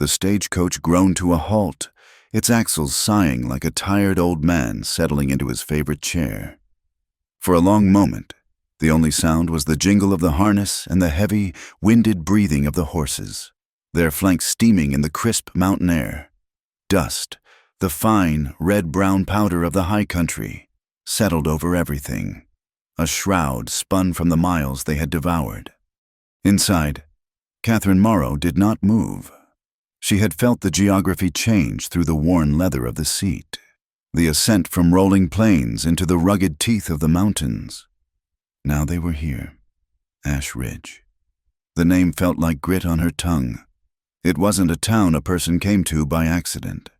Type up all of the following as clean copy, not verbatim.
The stagecoach groaned to a halt, its axles sighing like a tired old man settling into his favorite chair. For a long moment, the only sound was the jingle of the harness and the heavy, winded breathing of the horses, their flanks steaming in the crisp mountain air. Dust, the fine, red-brown powder of the high country, settled over everything, a shroud spun from the miles they had devoured. Inside, Catherine Morrow did not move. She had felt the geography change through the worn leather of the seat, the ascent from rolling plains into the rugged teeth of the mountains. Now they were here, Ash Ridge. The name felt like grit on her tongue. It wasn't a town a person came to by accident.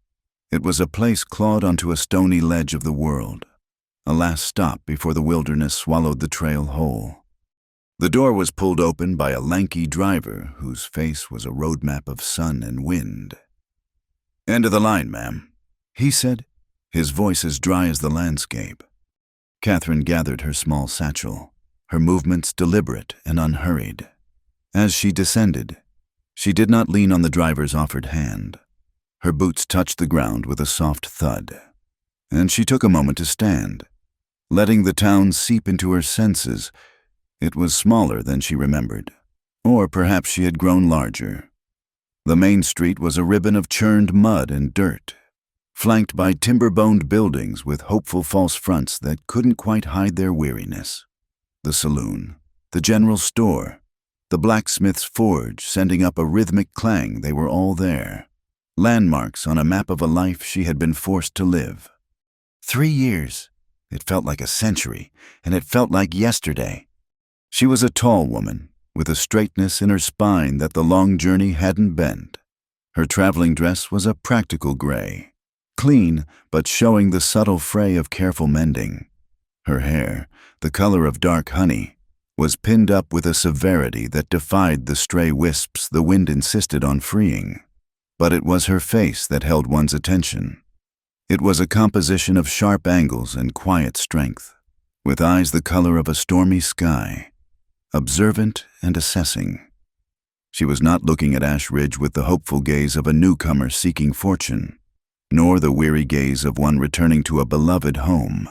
It was a place clawed onto a stony ledge of the world, a last stop before the wilderness swallowed the trail whole. The door was pulled open by a lanky driver whose face was a roadmap of sun and wind. "End of the line, ma'am," he said, his voice as dry as the landscape. Catherine gathered her small satchel, her movements deliberate and unhurried. As she descended, she did not lean on the driver's offered hand. Her boots touched the ground with a soft thud, and she took a moment to stand, letting the town seep into her senses. It was smaller than she remembered, or perhaps she had grown larger. The main street was a ribbon of churned mud and dirt, flanked by timber-boned buildings with hopeful false fronts that couldn't quite hide their weariness. The saloon, the general store, the blacksmith's forge sending up a rhythmic clang, they were all there, landmarks on a map of a life she had been forced to live. 3 years. It felt like a century, and it felt like yesterday. She was a tall woman, with a straightness in her spine that the long journey hadn't bent. Her traveling dress was a practical gray, clean but showing the subtle fray of careful mending. Her hair, the color of dark honey, was pinned up with a severity that defied the stray wisps the wind insisted on freeing. But it was her face that held one's attention. It was a composition of sharp angles and quiet strength, with eyes the color of a stormy sky, observant and assessing. She was not looking at Ash Ridge with the hopeful gaze of a newcomer seeking fortune, nor the weary gaze of one returning to a beloved home.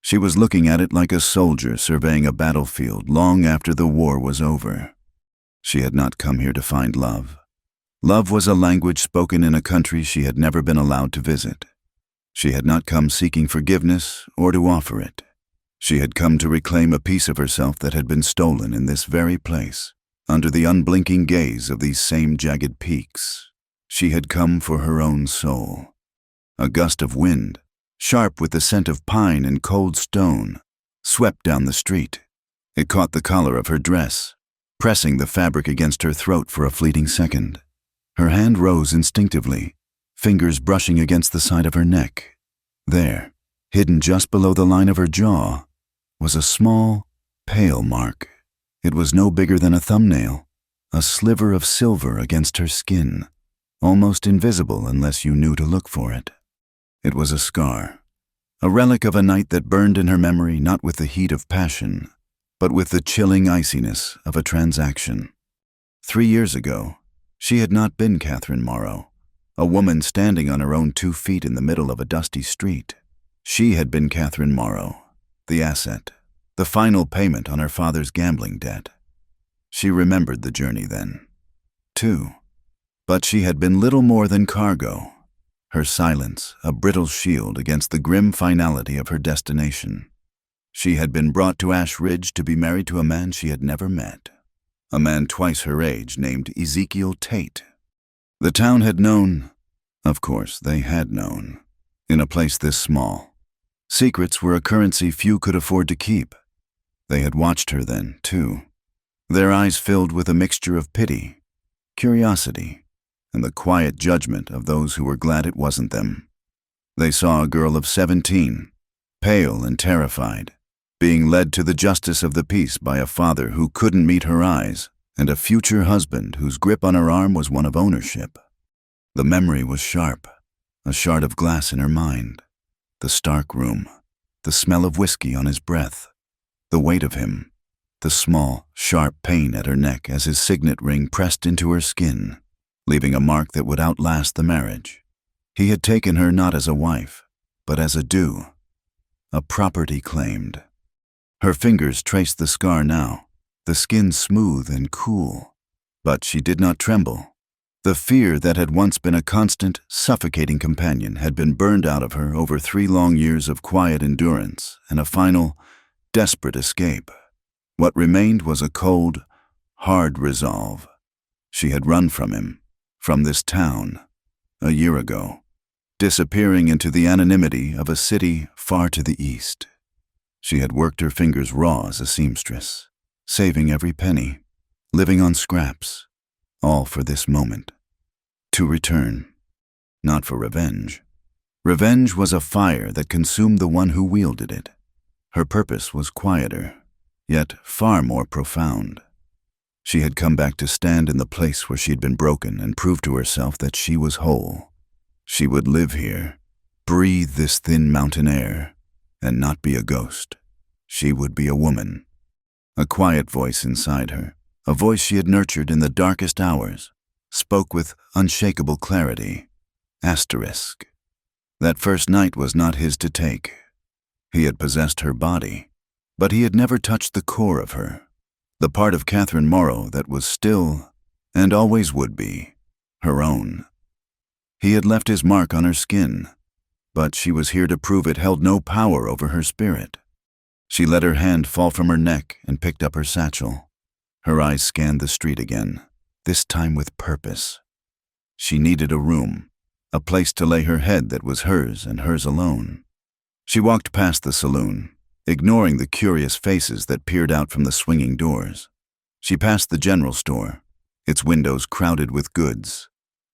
She was looking at it like a soldier surveying a battlefield long after the war was over. She had not come here to find love. Love was a language spoken in a country she had never been allowed to visit. She had not come seeking forgiveness or to offer it. She had come to reclaim a piece of herself that had been stolen in this very place, under the unblinking gaze of these same jagged peaks. She had come for her own soul. A gust of wind, sharp with the scent of pine and cold stone, swept down the street. It caught the collar of her dress, pressing the fabric against her throat for a fleeting second. Her hand rose instinctively, fingers brushing against the side of her neck. There, hidden just below the line of her jaw, was a small, pale mark. It was no bigger than a thumbnail, a sliver of silver against her skin, almost invisible unless you knew to look for it. It was a scar, a relic of a night that burned in her memory not with the heat of passion, but with the chilling iciness of a transaction. 3 years ago, she had not been Catherine Morrow, a woman standing on her own 2 feet in the middle of a dusty street. She had been Catherine Morrow, the asset, the final payment on her father's gambling debt. She remembered the journey then, too. But she had been little more than cargo, her silence a brittle shield against the grim finality of her destination. She had been brought to Ash Ridge to be married to a man she had never met, a man twice her age named Ezekiel Tate. The town had known, of course they had known, in a place this small. Secrets were a currency few could afford to keep. They had watched her then, too, their eyes filled with a mixture of pity, curiosity, and the quiet judgment of those who were glad it wasn't them. They saw a girl of 17, pale and terrified, being led to the justice of the peace by a father who couldn't meet her eyes, and a future husband whose grip on her arm was one of ownership. The memory was sharp, a shard of glass in her mind. The stark room, the smell of whiskey on his breath, the weight of him, the small, sharp pain at her neck as his signet ring pressed into her skin. leaving a mark that would outlast the marriage. He had taken her not as a wife, but as a due, a property claimed. Her fingers traced the scar now, the skin smooth and cool, but she did not tremble. The fear that had once been a constant, suffocating companion had been burned out of her over 3 long years of quiet endurance and a final, desperate escape. What remained was a cold, hard resolve. She had run from him, from this town, a year ago, disappearing into the anonymity of a city far to the east. She had worked her fingers raw as a seamstress, saving every penny, living on scraps, all for this moment. To return, not for revenge. Revenge was a fire that consumed the one who wielded it. Her purpose was quieter, yet far more profound. She had come back to stand in the place where she had been broken and prove to herself that she was whole. She would live here, breathe this thin mountain air, and not be a ghost. She would be a woman. A quiet voice inside her, a voice she had nurtured in the darkest hours, spoke with unshakable clarity. Asterisk. That first night was not his to take. He had possessed her body, but he had never touched the core of her, the part of Catherine Morrow that was still, and always would be, her own. He had left his mark on her skin, but she was here to prove it held no power over her spirit. She let her hand fall from her neck and picked up her satchel. Her eyes scanned the street again, this time with purpose. She needed a room, a place to lay her head that was hers and hers alone. She walked past the saloon, ignoring the curious faces that peered out from the swinging doors. She passed the general store, its windows crowded with goods,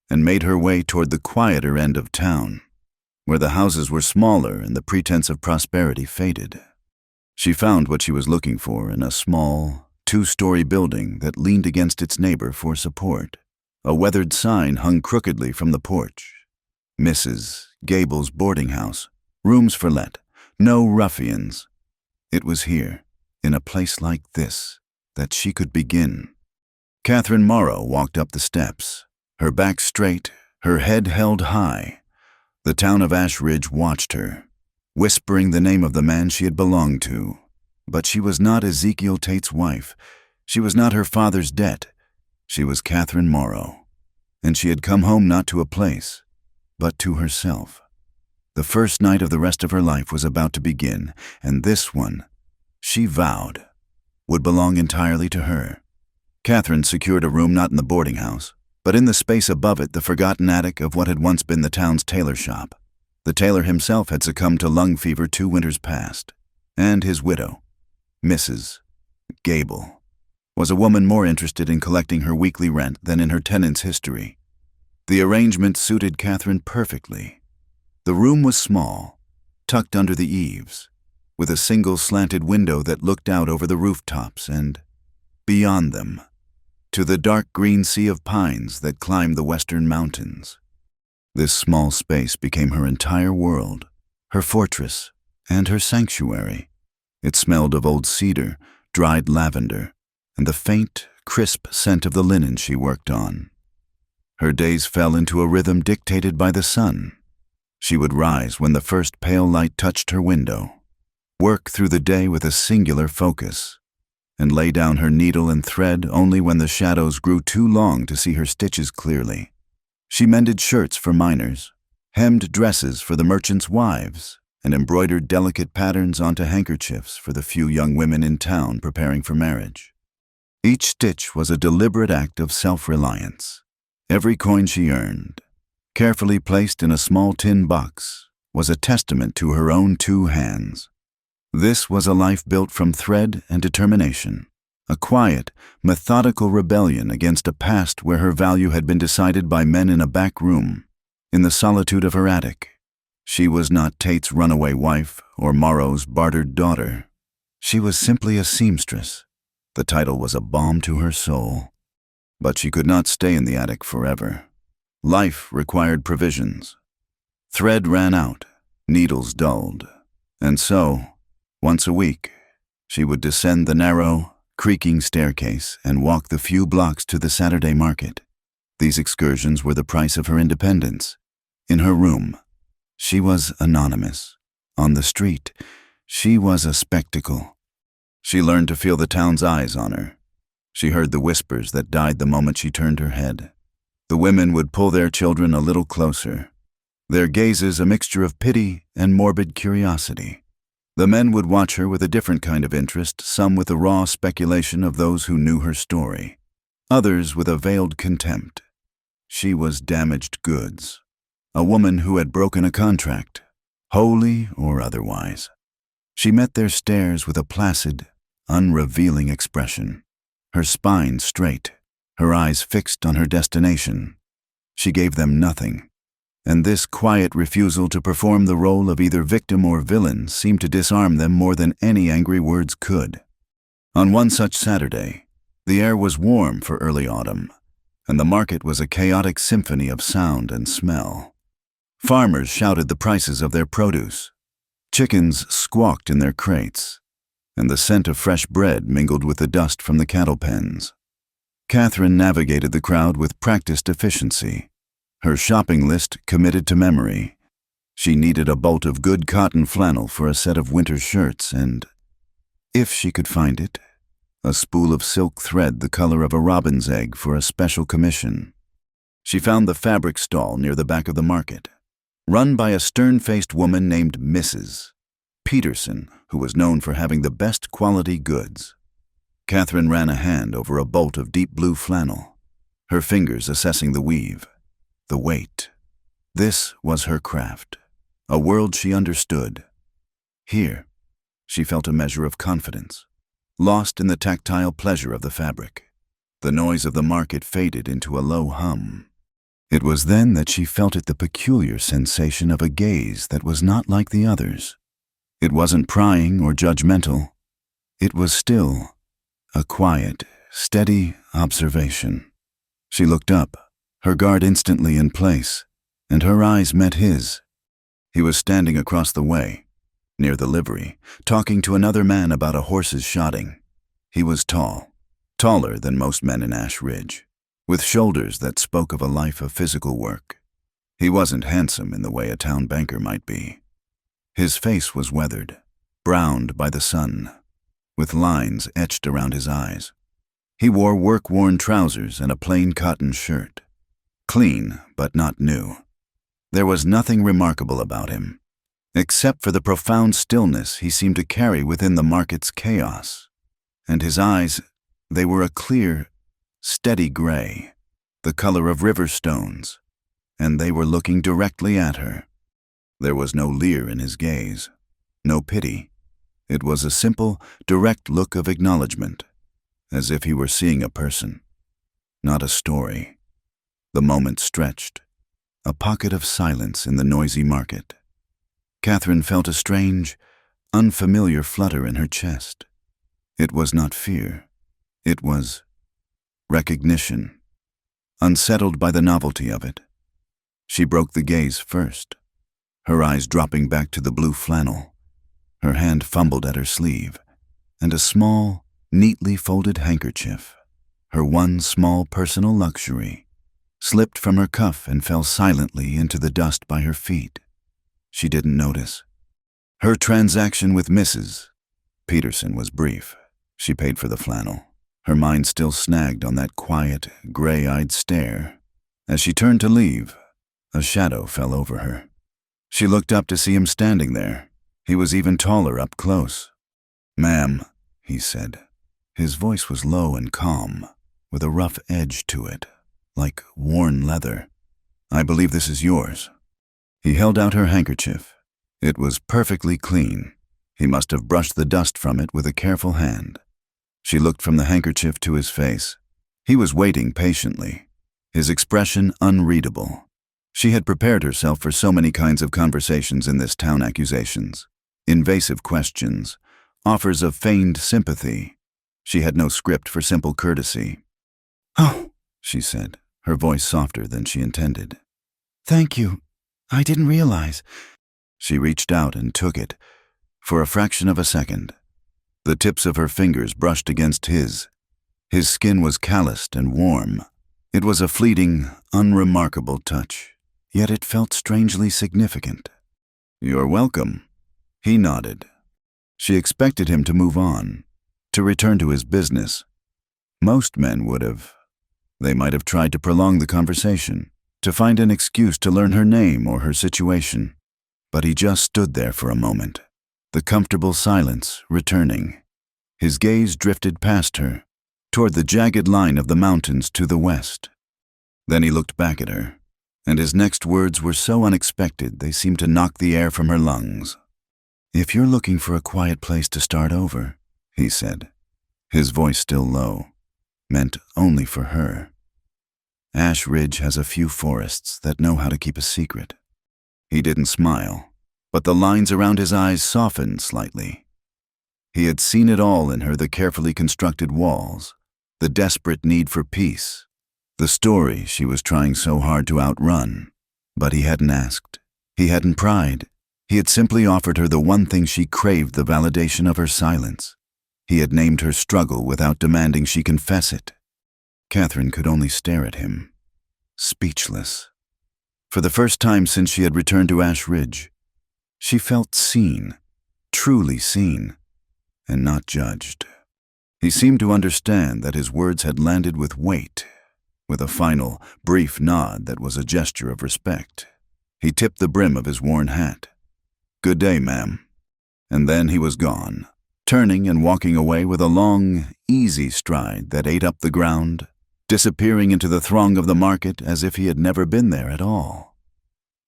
and made her way toward the quieter end of town, where the houses were smaller and the pretense of prosperity faded. She found what she was looking for in a small, 2-story building that leaned against its neighbor for support. A weathered sign hung crookedly from the porch. Mrs. Gable's boarding house, rooms for let, no ruffians. It was here, in a place like this, that she could begin. Catherine Morrow walked up the steps, her back straight, her head held high. The town of Ash Ridge watched her, whispering the name of the man she had belonged to. But she was not Ezekiel Tate's wife. She was not her father's debt. She was Catherine Morrow, and she had come home not to a place, but to herself. The first night of the rest of her life was about to begin, and this one, she vowed, would belong entirely to her. Catherine secured a room not in the boarding house, but in the space above it, the forgotten attic of what had once been the town's tailor shop. The tailor himself had succumbed to lung fever 2 winters past, and his widow, Mrs. Gable, was a woman more interested in collecting her weekly rent than in her tenant's history. The arrangement suited Catherine perfectly. The room was small, tucked under the eaves, with a single slanted window that looked out over the rooftops and, beyond them, to the dark green sea of pines that climbed the western mountains. This small space became her entire world, her fortress, and her sanctuary. It smelled of old cedar, dried lavender, and the faint, crisp scent of the linen she worked on. Her days fell into a rhythm dictated by the sun. She would rise when the first pale light touched her window, work through the day with a singular focus, and lay down her needle and thread only when the shadows grew too long to see her stitches clearly. She mended shirts for miners, hemmed dresses for the merchants' wives, and embroidered delicate patterns onto handkerchiefs for the few young women in town preparing for marriage. Each stitch was a deliberate act of self-reliance. Every coin she earned, carefully placed in a small tin box, was a testament to her own 2 hands. This was a life built from thread and determination, a quiet, methodical rebellion against a past where her value had been decided by men in a back room, in the solitude of her attic. She was not Tate's runaway wife or Morrow's bartered daughter. She was simply a seamstress. The title was a balm to her soul. But she could not stay in the attic forever. Life required provisions. Thread ran out, needles dulled, and so, once a week, she would descend the narrow, creaking staircase and walk the few blocks to the Saturday market. These excursions were the price of her independence. In her room, she was anonymous. On the street, she was a spectacle. She learned to feel the town's eyes on her. She heard the whispers that died the moment she turned her head. The women would pull their children a little closer, their gazes a mixture of pity and morbid curiosity. The men would watch her with a different kind of interest, some with the raw speculation of those who knew her story, others with a veiled contempt. She was damaged goods, a woman who had broken a contract, wholly or otherwise. She met their stares with a placid, unrevealing expression, her spine straight, her eyes fixed on her destination. She gave them nothing, and this quiet refusal to perform the role of either victim or villain seemed to disarm them more than any angry words could. On one such Saturday, the air was warm for early autumn, and the market was a chaotic symphony of sound and smell. Farmers shouted the prices of their produce. Chickens squawked in their crates, and the scent of fresh bread mingled with the dust from the cattle pens. Catherine navigated the crowd with practiced efficiency, her shopping list committed to memory. She needed a bolt of good cotton flannel for a set of winter shirts and, if she could find it, a spool of silk thread the color of a robin's egg for a special commission. She found the fabric stall near the back of the market, run by a stern-faced woman named Mrs. Peterson, who was known for having the best quality goods. Catherine ran a hand over a bolt of deep blue flannel, her fingers assessing the weave, the weight. This was her craft, a world she understood. Here, she felt a measure of confidence, lost in the tactile pleasure of the fabric. The noise of the market faded into a low hum. It was then that she felt the peculiar sensation of a gaze that was not like the others. It wasn't prying or judgmental. It was still a quiet, steady observation. She looked up, her guard instantly in place, and her eyes met his. He was standing across the way, near the livery, talking to another man about a horse's shodding. He was tall, taller than most men in Ash Ridge, with shoulders that spoke of a life of physical work. He wasn't handsome in the way a town banker might be. His face was weathered, browned by the sun, with lines etched around his eyes. He wore work-worn trousers and a plain cotton shirt, clean but not new. There was nothing remarkable about him, except for the profound stillness he seemed to carry within the market's chaos. And his eyes, they were a clear, steady gray, the color of river stones, and they were looking directly at her. There was no leer in his gaze, no pity. It was a simple, direct look of acknowledgement, as if he were seeing a person, not a story. The moment stretched, a pocket of silence in the noisy market. Catherine felt a strange, unfamiliar flutter in her chest. It was not fear. It was recognition, unsettled by the novelty of it. She broke the gaze first, her eyes dropping back to the blue flannel. Her hand fumbled at her sleeve, and a small, neatly folded handkerchief, her one small personal luxury, slipped from her cuff and fell silently into the dust by her feet. She didn't notice. Her transaction with Mrs. Peterson was brief. She paid for the flannel, her mind still snagged on that quiet, gray-eyed stare. As she turned to leave, a shadow fell over her. She looked up to see him standing there. He was even taller up close. "Ma'am," he said. His voice was low and calm, with a rough edge to it, like worn leather. "I believe this is yours." He held out her handkerchief. It was perfectly clean. He must have brushed the dust from it with a careful hand. She looked from the handkerchief to his face. He was waiting patiently, his expression unreadable. She had prepared herself for so many kinds of conversations in this town: accusations, invasive questions, offers of feigned sympathy. She had no script for simple courtesy. "Oh," she said, her voice softer than she intended. "Thank you. I didn't realize." She reached out and took it. For a fraction of a second, the tips of her fingers brushed against his. His skin was calloused and warm, It was a fleeting, unremarkable touch, yet it felt strangely significant. "You're welcome." He nodded. She expected him to move on, to return to his business. Most men would have. They might have tried to prolong the conversation, to find an excuse to learn her name or her situation. But he just stood there for a moment, the comfortable silence returning. His gaze drifted past her, toward the jagged line of the mountains to the west. Then he looked back at her, and his next words were so unexpected they seemed to knock the air from her lungs. "If you're looking for a quiet place to start over," he said, his voice still low, meant only for her. "Ash Ridge has a few forests that know how to keep a secret." He didn't smile, but the lines around his eyes softened slightly. He had seen it all in her, the carefully constructed walls, the desperate need for peace, the story she was trying so hard to outrun. But he hadn't asked. He hadn't pried. He had simply offered her the one thing she craved, the validation of her silence. He had named her struggle without demanding she confess it. Catherine could only stare at him, speechless. For the first time since she had returned to Ash Ridge, she felt seen, truly seen, and not judged. He seemed to understand that his words had landed with weight, with a final, brief nod that was a gesture of respect. He tipped the brim of his worn hat. "Good day, ma'am." And then he was gone, turning and walking away with a long, easy stride that ate up the ground, disappearing into the throng of the market as if he had never been there at all.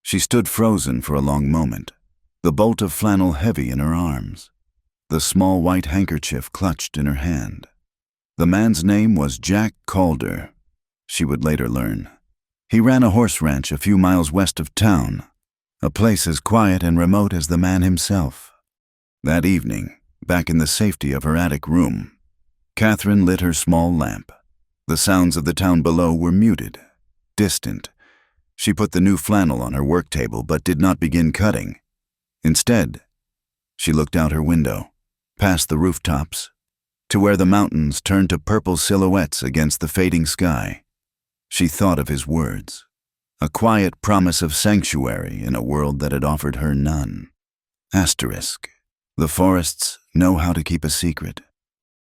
She stood frozen for a long moment, the bolt of flannel heavy in her arms, the small white handkerchief clutched in her hand. The man's name was Jack Calder, she would later learn. He ran a horse ranch a few miles west of town, a place as quiet and remote as the man himself. That evening, back in the safety of her attic room, Catherine lit her small lamp. The sounds of the town below were muted, distant. She put the new flannel on her work table but did not begin cutting. Instead, she looked out her window, past the rooftops, to where the mountains turned to purple silhouettes against the fading sky. She thought of his words, a quiet promise of sanctuary in a world that had offered her none. Asterisk. The forests know how to keep a secret.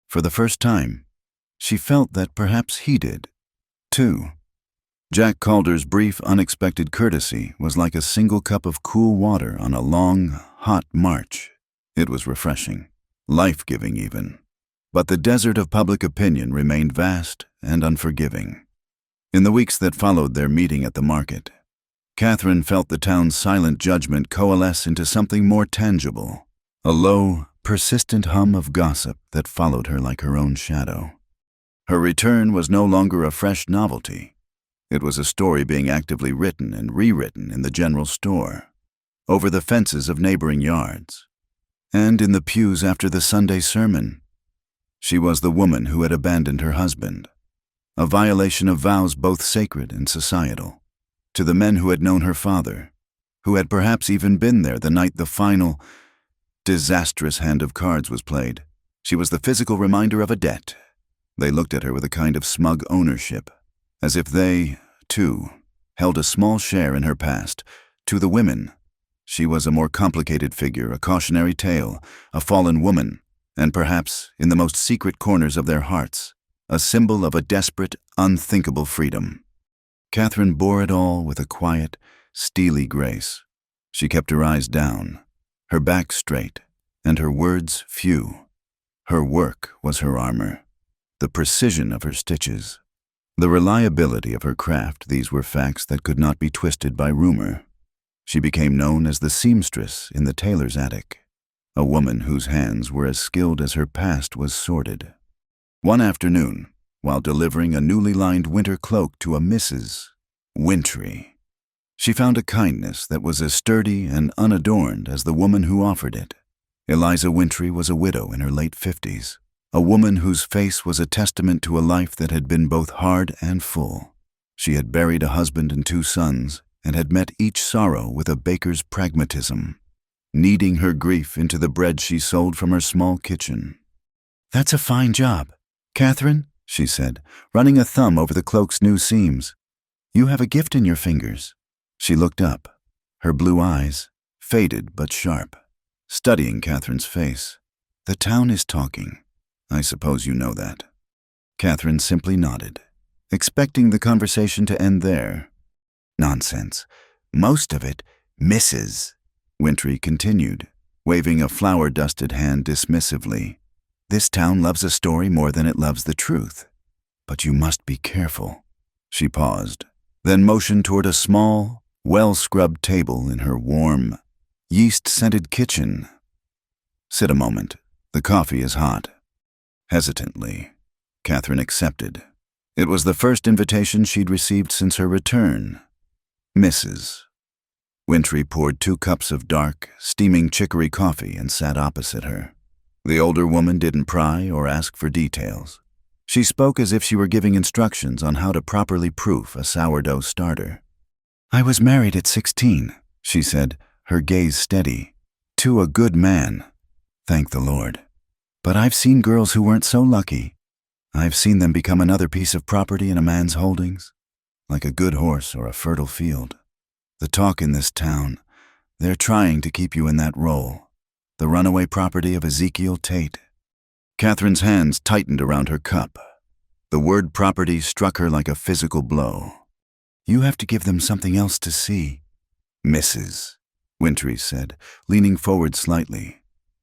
For the first time, she felt that perhaps he did, too. Jack Calder's brief, unexpected courtesy was like a single cup of cool water on a long, hot march. It was refreshing, life-giving even. But the desert of public opinion remained vast and unforgiving. In the weeks that followed their meeting at the market, Catherine felt the town's silent judgment coalesce into something more tangible, a low, persistent hum of gossip that followed her like her own shadow. Her return was no longer a fresh novelty. It was a story being actively written and rewritten in the general store, over the fences of neighboring yards, and in the pews after the Sunday sermon. She was the woman who had abandoned her husband, a violation of vows both sacred and societal. To the men who had known her father, who had perhaps even been there the night the final, disastrous hand of cards was played, she was the physical reminder of a debt. They looked at her with a kind of smug ownership, as if they, too, held a small share in her past. To the women, she was a more complicated figure, a cautionary tale, a fallen woman, and perhaps, in the most secret corners of their hearts, a symbol of a desperate, unthinkable freedom. Catherine bore it all with a quiet, steely grace. She kept her eyes down, her back straight, and her words few. Her work was her armor, the precision of her stitches, the reliability of her craft. These were facts that could not be twisted by rumor. She became known as the seamstress in the tailor's attic, a woman whose hands were as skilled as her past was sordid. One afternoon, while delivering a newly lined winter cloak to a Mrs. Wintry, she found a kindness that was as sturdy and unadorned as the woman who offered it. Eliza Wintry was a widow in her late 50s, a woman whose face was a testament to a life that had been both hard and full. She had buried a husband and 2 sons and had met each sorrow with a baker's pragmatism, kneading her grief into the bread she sold from her small kitchen. "That's a fine job. Catherine," she said, running a thumb over the cloak's new seams. "You have a gift in your fingers." She looked up, her blue eyes, faded but sharp, studying Catherine's face. "The town is talking. I suppose you know that." Catherine simply nodded, expecting the conversation to end there. "Nonsense. Most of it, Mrs." Wintry continued, waving a flour-dusted hand dismissively. "This town loves a story more than it loves the truth. But you must be careful." She paused, then motioned toward a small, well-scrubbed table in her warm, yeast-scented kitchen. "Sit a moment. The coffee is hot." Hesitantly, Catherine accepted. It was the first invitation she'd received since her return. "Mrs." Wintry poured 2 cups of dark, steaming chicory coffee and sat opposite her. The older woman didn't pry or ask for details. She spoke as if she were giving instructions on how to properly proof a sourdough starter. "I was married at 16, she said, her gaze steady. "To a good man, thank the Lord. But I've seen girls who weren't so lucky. I've seen them become another piece of property in a man's holdings, like a good horse or a fertile field. The talk in this town, they're trying to keep you in that role, the runaway property of Ezekiel Tate." Catherine's hands tightened around her cup. The word property struck her like a physical blow. "You have to give them something else to see." "Mrs." Wintry said, leaning forward slightly.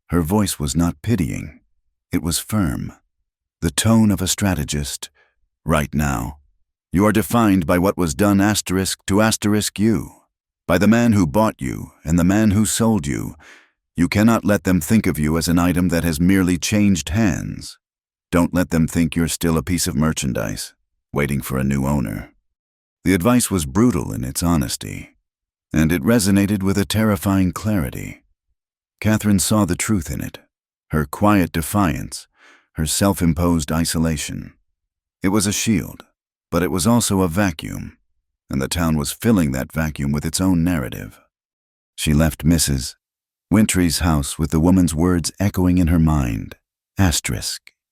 Her voice was not pitying. It was firm. The tone of a strategist. "Right now, you are defined by what was done *to you, by the man who bought you and the man who sold you. You cannot let them think of you as an item that has merely changed hands. Don't let them think you're still a piece of merchandise, waiting for a new owner." The advice was brutal in its honesty, and it resonated with a terrifying clarity. Catherine saw the truth in it, her quiet defiance, her self-imposed isolation. It was a shield, but it was also a vacuum, and the town was filling that vacuum with its own narrative. She left Mrs. Wintry's house with the woman's words echoing in her mind.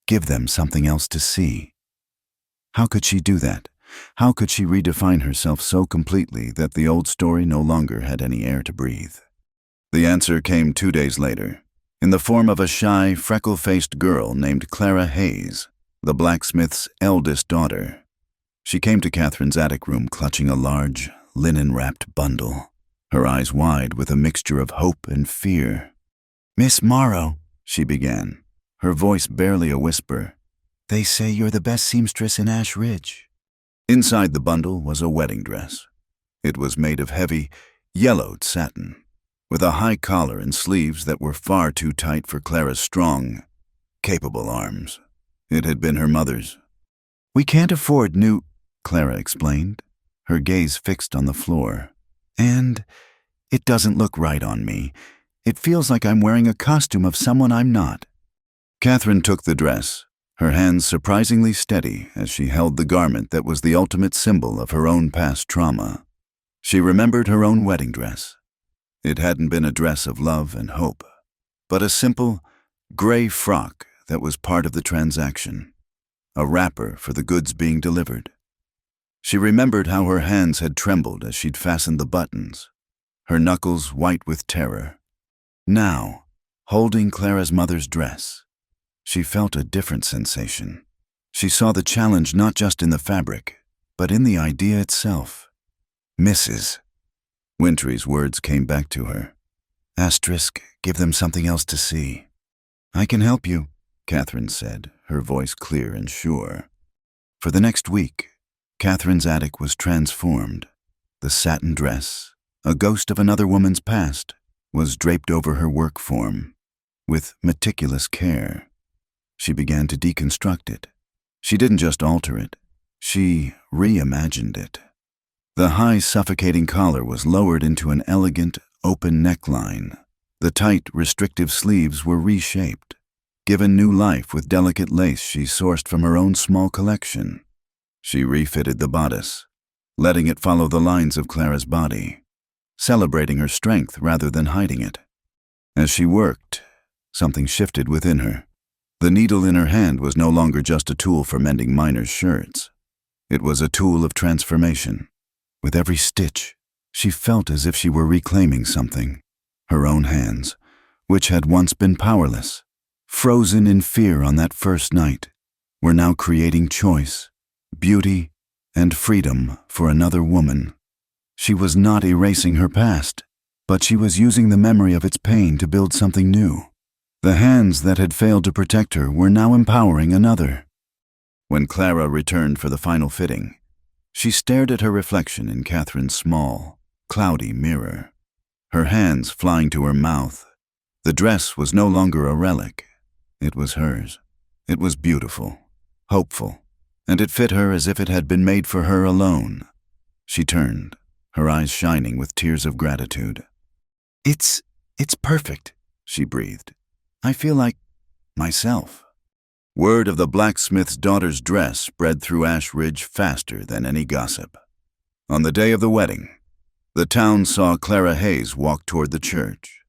Give them something else to see. How could she do that? How could she redefine herself so completely that the old story no longer had any air to breathe? The answer came 2 days later, in the form of a shy, freckle-faced girl named Clara Hayes, the blacksmith's eldest daughter. She came to Catherine's attic room clutching a large, linen-wrapped bundle, her eyes wide with a mixture of hope and fear. "Miss Morrow," she began, her voice barely a whisper, "they say you're the best seamstress in Ash Ridge." Inside the bundle was a wedding dress. It was made of heavy, yellowed satin, with a high collar and sleeves that were far too tight for Clara's strong, capable arms. It had been her mother's. "We can't afford new," Clara explained, her gaze fixed on the floor. "And it doesn't look right on me. It feels like I'm wearing a costume of someone I'm not." Catherine took the dress, her hands surprisingly steady as she held the garment that was the ultimate symbol of her own past trauma. She remembered her own wedding dress. It hadn't been a dress of love and hope, but a simple, gray frock that was part of the transaction, a wrapper for the goods being delivered. She remembered how her hands had trembled as she'd fastened the buttons, her knuckles white with terror. Now, holding Clara's mother's dress, she felt a different sensation. She saw the challenge not just in the fabric, but in the idea itself. "Mrs." Wintry's words came back to her. Give them something else to see." "I can help you," Catherine said, her voice clear and sure. For the next week, Catherine's attic was transformed. The satin dress, a ghost of another woman's past, was draped over her work form. With meticulous care, she began to deconstruct it. She didn't just alter it, she reimagined it. The high, suffocating collar was lowered into an elegant, open neckline. The tight, restrictive sleeves were reshaped, given new life with delicate lace she sourced from her own small collection. She refitted the bodice, letting it follow the lines of Clara's body, celebrating her strength rather than hiding it. As she worked, something shifted within her. The needle in her hand was no longer just a tool for mending miners' shirts. It was a tool of transformation. With every stitch, she felt as if she were reclaiming something. Her own hands, which had once been powerless, frozen in fear on that first night, were now creating choice, beauty, and freedom for another woman. She was not erasing her past, but she was using the memory of its pain to build something new. The hands that had failed to protect her were now empowering another. When Clara returned for the final fitting, she stared at her reflection in Catherine's small, cloudy mirror. Her hands flying to her mouth. The dress was no longer a relic. It was hers. It was beautiful, hopeful, and it fit her as if it had been made for her alone. She turned, her eyes shining with tears of gratitude. It's perfect, she breathed. I feel like myself. Word of the blacksmith's daughter's dress spread through Ash Ridge faster than any gossip. On the day of the wedding, the town saw Clara Hayes walk toward the church,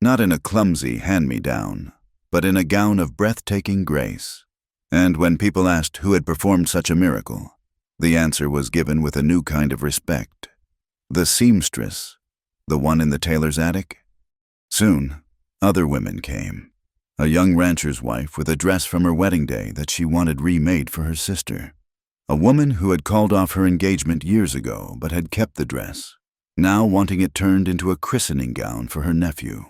not in a clumsy hand-me-down, but in a gown of breathtaking grace. And when people asked who had performed such a miracle, the answer was given with a new kind of respect. The seamstress, the one in the tailor's attic. Soon, other women came. A young rancher's wife with a dress from her wedding day that she wanted remade for her sister. A woman who had called off her engagement years ago but had kept the dress, now wanting it turned into a christening gown for her nephew.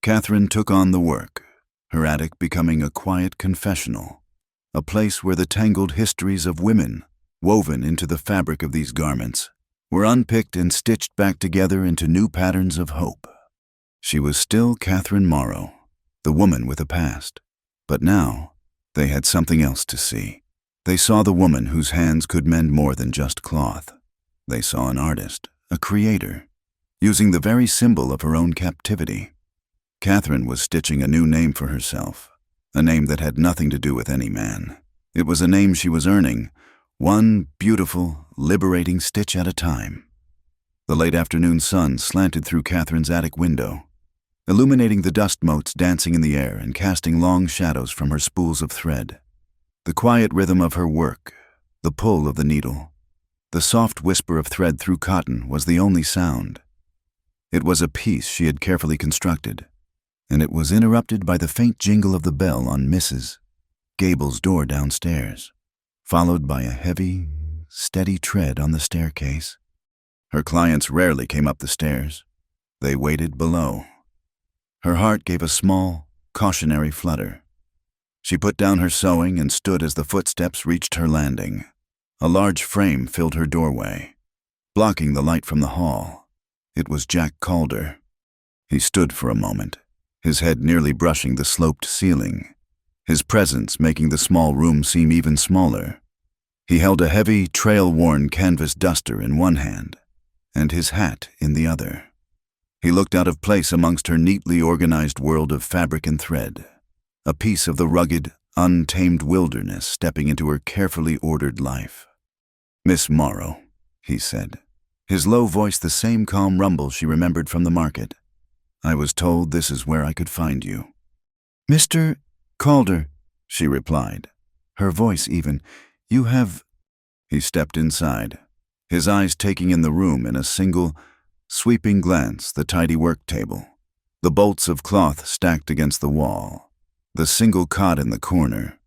Catherine took on the work, her attic becoming a quiet confessional, a place where the tangled histories of women, woven into the fabric of these garments, were unpicked and stitched back together into new patterns of hope. She was still Catherine Morrow, the woman with a past, but now they had something else to see. They saw the woman whose hands could mend more than just cloth. They saw an artist, a creator, using the very symbol of her own captivity. Catherine was stitching a new name for herself, a name that had nothing to do with any man. It was a name she was earning, one beautiful, liberating stitch at a time. The late afternoon sun slanted through Catherine's attic window, illuminating the dust motes dancing in the air and casting long shadows from her spools of thread. The quiet rhythm of her work, the pull of the needle, the soft whisper of thread through cotton was the only sound. It was a piece she had carefully constructed, and it was interrupted by the faint jingle of the bell on Mrs. Gable's door downstairs, followed by a heavy, steady tread on the staircase. Her clients rarely came up the stairs. They waited below. Her heart gave a small, cautionary flutter. She put down her sewing and stood as the footsteps reached her landing. A large frame filled her doorway, blocking the light from the hall. It was Jack Calder. He stood for a moment, his head nearly brushing the sloped ceiling, his presence making the small room seem even smaller. He held a heavy, trail-worn canvas duster in one hand, and his hat in the other. He looked out of place amongst her neatly organized world of fabric and thread, a piece of the rugged, untamed wilderness stepping into her carefully ordered life. "Miss Morrow," he said, his low voice the same calm rumble she remembered from the market. "I was told this is where I could find you." "Mr. Calder," she replied, her voice even. "You have—" He stepped inside, his eyes taking in the room in a single, sweeping glance, the tidy work table, the bolts of cloth stacked against the wall, the single cot in the corner.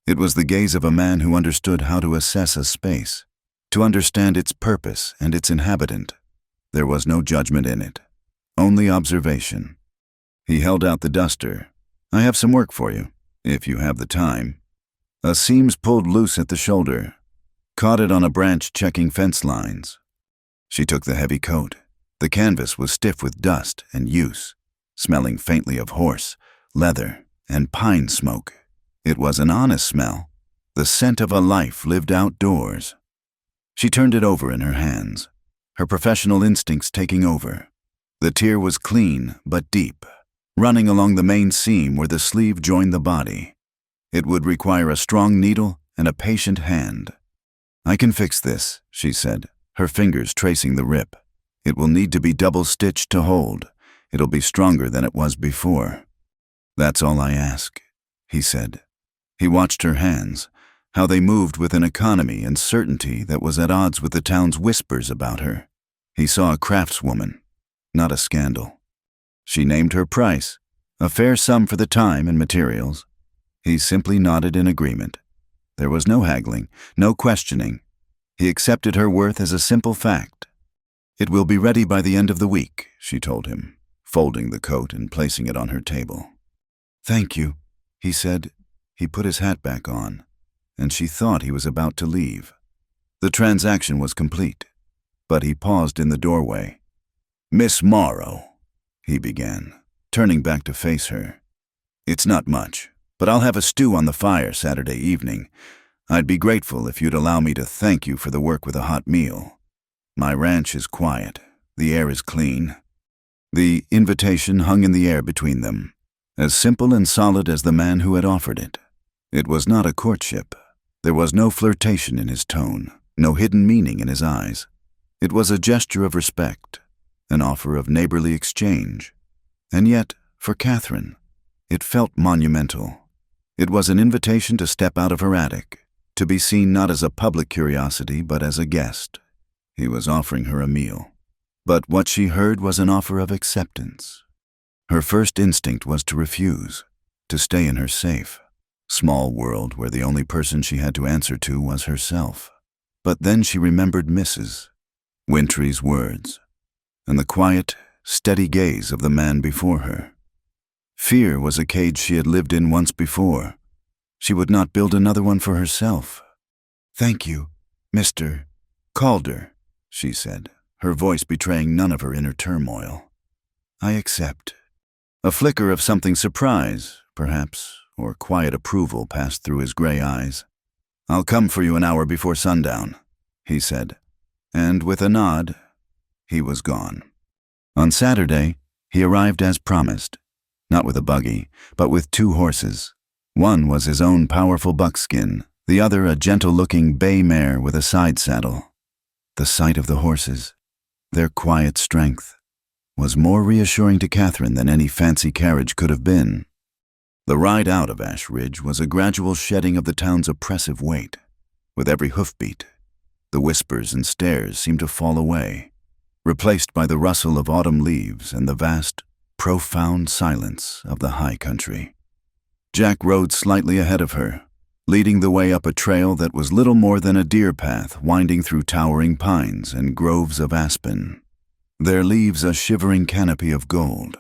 It was the gaze of a man who understood how to assess a space, to understand its purpose and its inhabitant. There was no judgment in it, only observation. He held out the duster. "I have some work for you, if you have the time." A seams pulled loose at the shoulder, caught it on a branch checking fence lines. She took the heavy coat. The canvas was stiff with dust and use, smelling faintly of horse, leather, and pine smoke. It was an honest smell, the scent of a life lived outdoors. She turned it over in her hands, her professional instincts taking over. The tier was clean but deep, running along the main seam where the sleeve joined the body. It would require a strong needle and a patient hand. "I can fix this," she said, her fingers tracing the rip. "It will need to be double-stitched to hold. It'll be stronger than it was before." "That's all I ask," he said, He watched her hands, how they moved with an economy and certainty that was at odds with the town's whispers about her. He saw a craftswoman, not a scandal. She named her price, a fair sum for the time and materials. He simply nodded in agreement. There was no haggling, no questioning. He accepted her worth as a simple fact. "It will be ready by the end of the week," she told him, folding the coat and placing it on her table. "Thank you," he said. He put his hat back on, and she thought he was about to leave. The transaction was complete, but he paused in the doorway. "Miss Morrow," he began, turning back to face her. "It's not much, but I'll have a stew on the fire Saturday evening. I'd be grateful if you'd allow me to thank you for the work with a hot meal. My ranch is quiet, the air is clean." The invitation hung in the air between them, as simple and solid as the man who had offered it. It was not a courtship. There was no flirtation in his tone, no hidden meaning in his eyes. It was a gesture of respect, an offer of neighborly exchange. And yet, for Catherine, it felt monumental. It was an invitation to step out of her attic, to be seen not as a public curiosity but as a guest. He was offering her a meal. But what she heard was an offer of acceptance. Her first instinct was to refuse, to stay in her safe, small world where the only person she had to answer to was herself. But then she remembered Mrs. Wintry's words, and the quiet, steady gaze of the man before her. Fear was a cage she had lived in once before. She would not build another one for herself. "Thank you, Mr. Calder," she said, her voice betraying none of her inner turmoil. "I accept." A flicker of something surprise, perhaps, or quiet approval passed through his gray eyes. "I'll come for you an hour before sundown," he said, and with a nod, he was gone. On Saturday, he arrived as promised, not with a buggy, but with 2 horses. One was his own powerful buckskin, the other a gentle-looking bay mare with a side saddle. The sight of the horses, their quiet strength, was more reassuring to Catherine than any fancy carriage could have been. The ride out of Ash Ridge was a gradual shedding of the town's oppressive weight. With every hoofbeat, the whispers and stares seemed to fall away, replaced by the rustle of autumn leaves and the vast, profound silence of the high country. Jack rode slightly ahead of her, leading the way up a trail that was little more than a deer path winding through towering pines and groves of aspen, their leaves a shivering canopy of gold.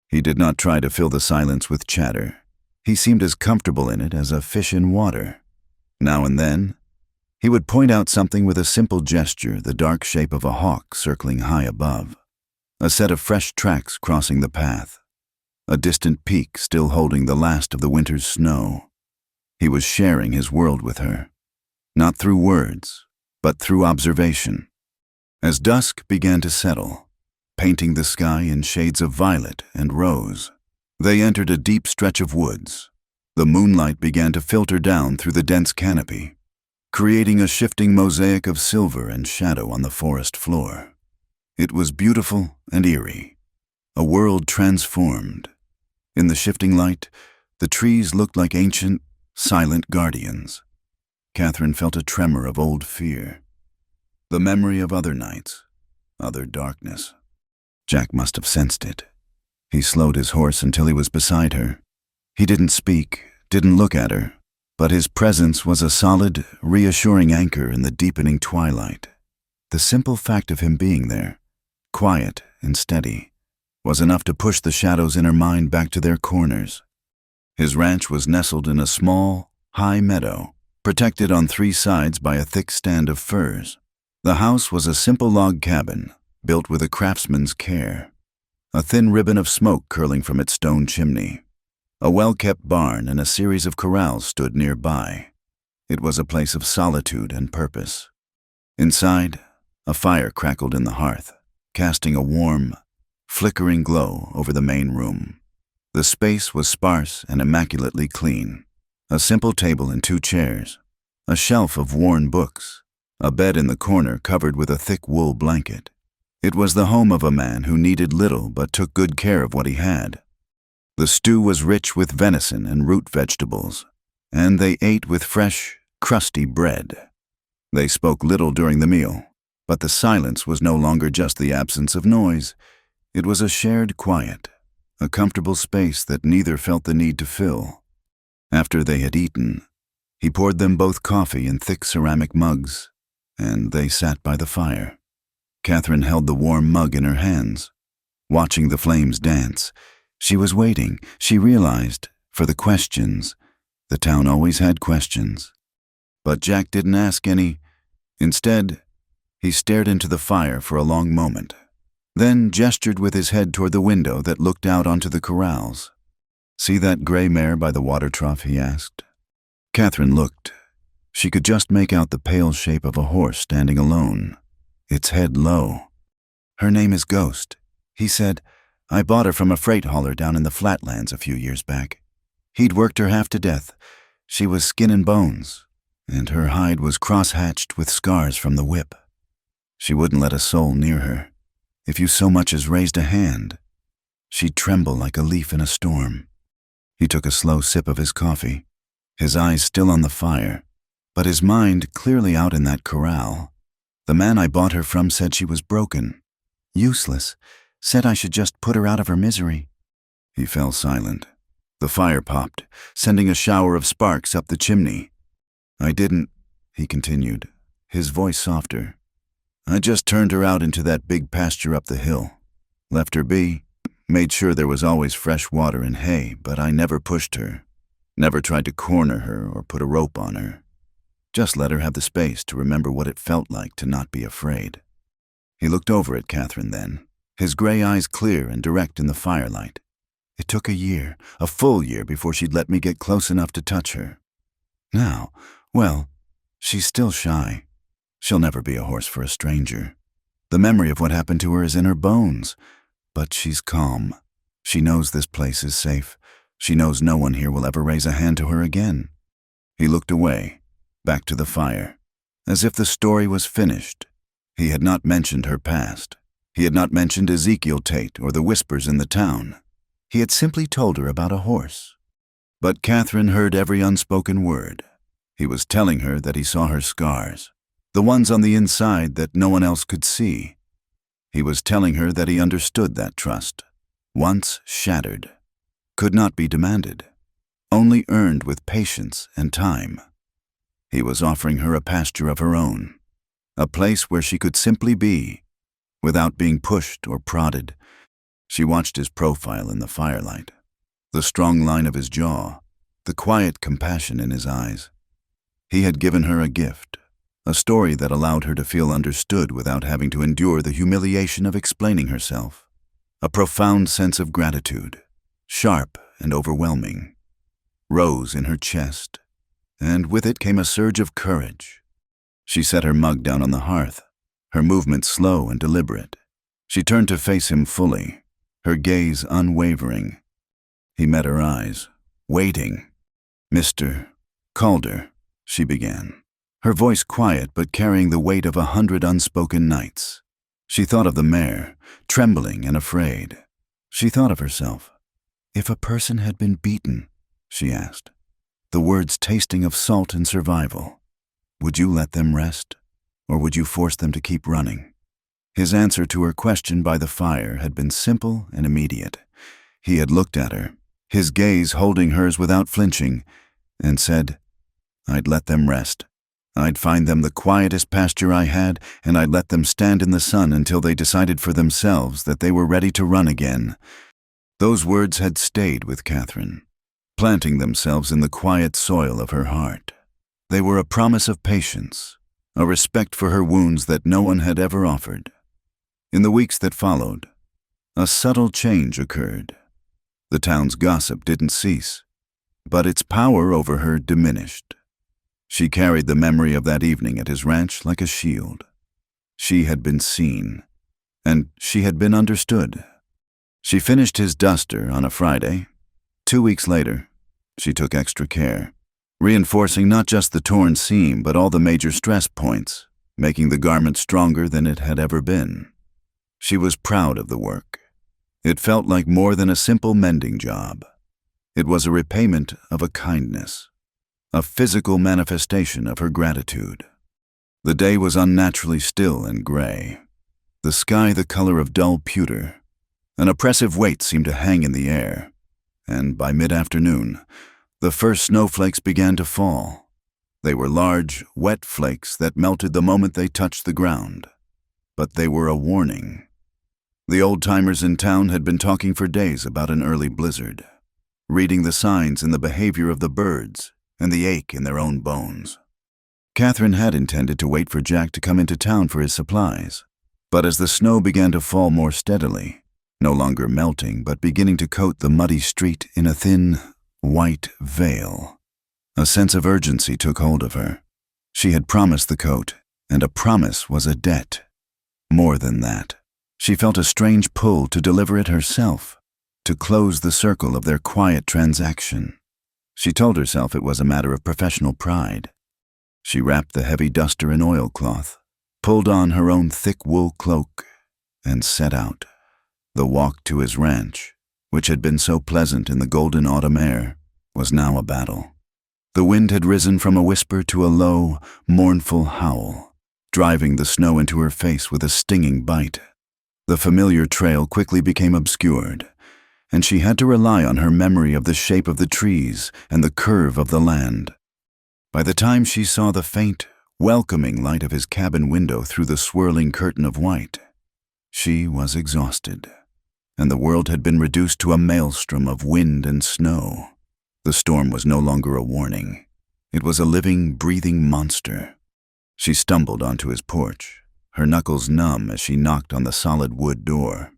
He did not try to fill the silence with chatter. He seemed as comfortable in it as a fish in water. Now and then, he would point out something with a simple gesture, the dark shape of a hawk circling high above, a set of fresh tracks crossing the path, a distant peak still holding the last of the winter's snow. He was sharing his world with her, not through words, but through observation. As dusk began to settle, painting the sky in shades of violet and rose, they entered a deep stretch of woods. The moonlight began to filter down through the dense canopy, creating a shifting mosaic of silver and shadow on the forest floor. It was beautiful and eerie, a world transformed. In the shifting light, the trees looked like ancient, silent guardians. Catherine felt a tremor of old fear, the memory of other nights, other darkness. Jack must have sensed it. He slowed his horse until he was beside her. He didn't speak, didn't look at her, but his presence was a solid, reassuring anchor in the deepening twilight. The simple fact of him being there, quiet and steady, was enough to push the shadows in her mind back to their corners. His ranch was nestled in a small, high meadow, protected on 3 sides by a thick stand of firs. The house was a simple log cabin, built with a craftsman's care, a thin ribbon of smoke curling from its stone chimney. A well-kept barn and a series of corrals stood nearby. It was a place of solitude and purpose. Inside, a fire crackled in the hearth, casting a warm, flickering glow over the main room. The space was sparse and immaculately clean. A simple table and 2 chairs, a shelf of worn books, a bed in the corner covered with a thick wool blanket. It was the home of a man who needed little but took good care of what he had. The stew was rich with venison and root vegetables, and they ate with fresh, crusty bread. They spoke little during the meal, but the silence was no longer just the absence of noise. It was a shared quiet, a comfortable space that neither felt the need to fill. After they had eaten, he poured them both coffee in thick ceramic mugs, and they sat by the fire. Catherine held the warm mug in her hands, watching the flames dance. She was waiting, she realized, for the questions. The town always had questions. But Jack didn't ask any. Instead, he stared into the fire for a long moment, then gestured with his head toward the window that looked out onto the corrals. "See that gray mare by the water trough?" he asked. Catherine looked. She could just make out the pale shape of a horse standing alone, its head low. "Her name is Ghost," he said. "I bought her from a freight hauler down in the flatlands a few years back. He'd worked her half to death. She was skin and bones, and her hide was cross-hatched with scars from the whip. She wouldn't let a soul near her. If you so much as raised a hand, she'd tremble like a leaf in a storm." He took a slow sip of his coffee, his eyes still on the fire, but his mind clearly out in that corral. "The man I bought her from said she was broken, useless, said I should just put her out of her misery." He fell silent. The fire popped, sending a shower of sparks up the chimney. "I didn't," he continued, his voice softer. "I just turned her out into that big pasture up the hill. Left her be, made sure there was always fresh water and hay, but I never pushed her, never tried to corner her or put a rope on her. Just let her have the space to remember what it felt like to not be afraid." He looked over at Catherine then, his gray eyes clear and direct in the firelight. "It took a year, a full year, before she'd let me get close enough to touch her. Now, well, she's still shy. She'll never be a horse for a stranger. The memory of what happened to her is in her bones. But she's calm. She knows this place is safe. She knows no one here will ever raise a hand to her again." He looked away, back to the fire, as if the story was finished. He had not mentioned her past. He had not mentioned Ezekiel Tate or the whispers in the town. He had simply told her about a horse. But Catherine heard every unspoken word. He was telling her that he saw her scars, the ones on the inside that no one else could see. He was telling her that he understood that trust, once shattered, could not be demanded, only earned with patience and time. He was offering her a pasture of her own, a place where she could simply be, without being pushed or prodded. She watched his profile in the firelight, the strong line of his jaw, the quiet compassion in his eyes. He had given her a gift, a story that allowed her to feel understood without having to endure the humiliation of explaining herself. A profound sense of gratitude, sharp and overwhelming, rose in her chest, and with it came a surge of courage. She set her mug down on the hearth, her movements slow and deliberate. She turned to face him fully, her gaze unwavering. He met her eyes, waiting. "Mr. Calder," she began, her voice quiet but carrying the weight of 100 unspoken nights. She thought of the mare, trembling and afraid. She thought of herself. "If a person had been beaten," she asked, the words tasting of salt and survival, "would you let them rest, or would you force them to keep running?" His answer to her question by the fire had been simple and immediate. He had looked at her, his gaze holding hers without flinching, and said, "I'd let them rest. I'd find them the quietest pasture I had, and I'd let them stand in the sun until they decided for themselves that they were ready to run again." Those words had stayed with Catherine, planting themselves in the quiet soil of her heart. They were a promise of patience, a respect for her wounds that no one had ever offered. In the weeks that followed, a subtle change occurred. The town's gossip didn't cease, but its power over her diminished. She carried the memory of that evening at his ranch like a shield. She had been seen, and she had been understood. She finished his duster on a Friday. 2 weeks later, she took extra care, reinforcing not just the torn seam but all the major stress points, making the garment stronger than it had ever been. She was proud of the work. It felt like more than a simple mending job. It was a repayment of a kindness. a physical manifestation of her gratitude. The day was unnaturally still and gray, the sky the color of dull pewter. An oppressive weight seemed to hang in the air, and by mid-afternoon, the first snowflakes began to fall. They were large, wet flakes that melted the moment they touched the ground. But they were a warning. The old-timers in town had been talking for days about an early blizzard, reading the signs in the behavior of the birds and the ache in their own bones. Catherine had intended to wait for Jack to come into town for his supplies, but as the snow began to fall more steadily, no longer melting but beginning to coat the muddy street in a thin, white veil, a sense of urgency took hold of her. She had promised the coat, and a promise was a debt. More than that, she felt a strange pull to deliver it herself, to close the circle of their quiet transaction. She told herself it was a matter of professional pride. She wrapped the heavy duster in oilcloth, pulled on her own thick wool cloak, and set out. The walk to his ranch, which had been so pleasant in the golden autumn air, was now a battle. The wind had risen from a whisper to a low, mournful howl, driving the snow into her face with a stinging bite. The familiar trail quickly became obscured, and she had to rely on her memory of the shape of the trees and the curve of the land. By the time she saw the faint, welcoming light of his cabin window through the swirling curtain of white, she was exhausted, and the world had been reduced to a maelstrom of wind and snow. The storm was no longer a warning. It was a living, breathing monster. She stumbled onto his porch, her knuckles numb as she knocked on the solid wood door.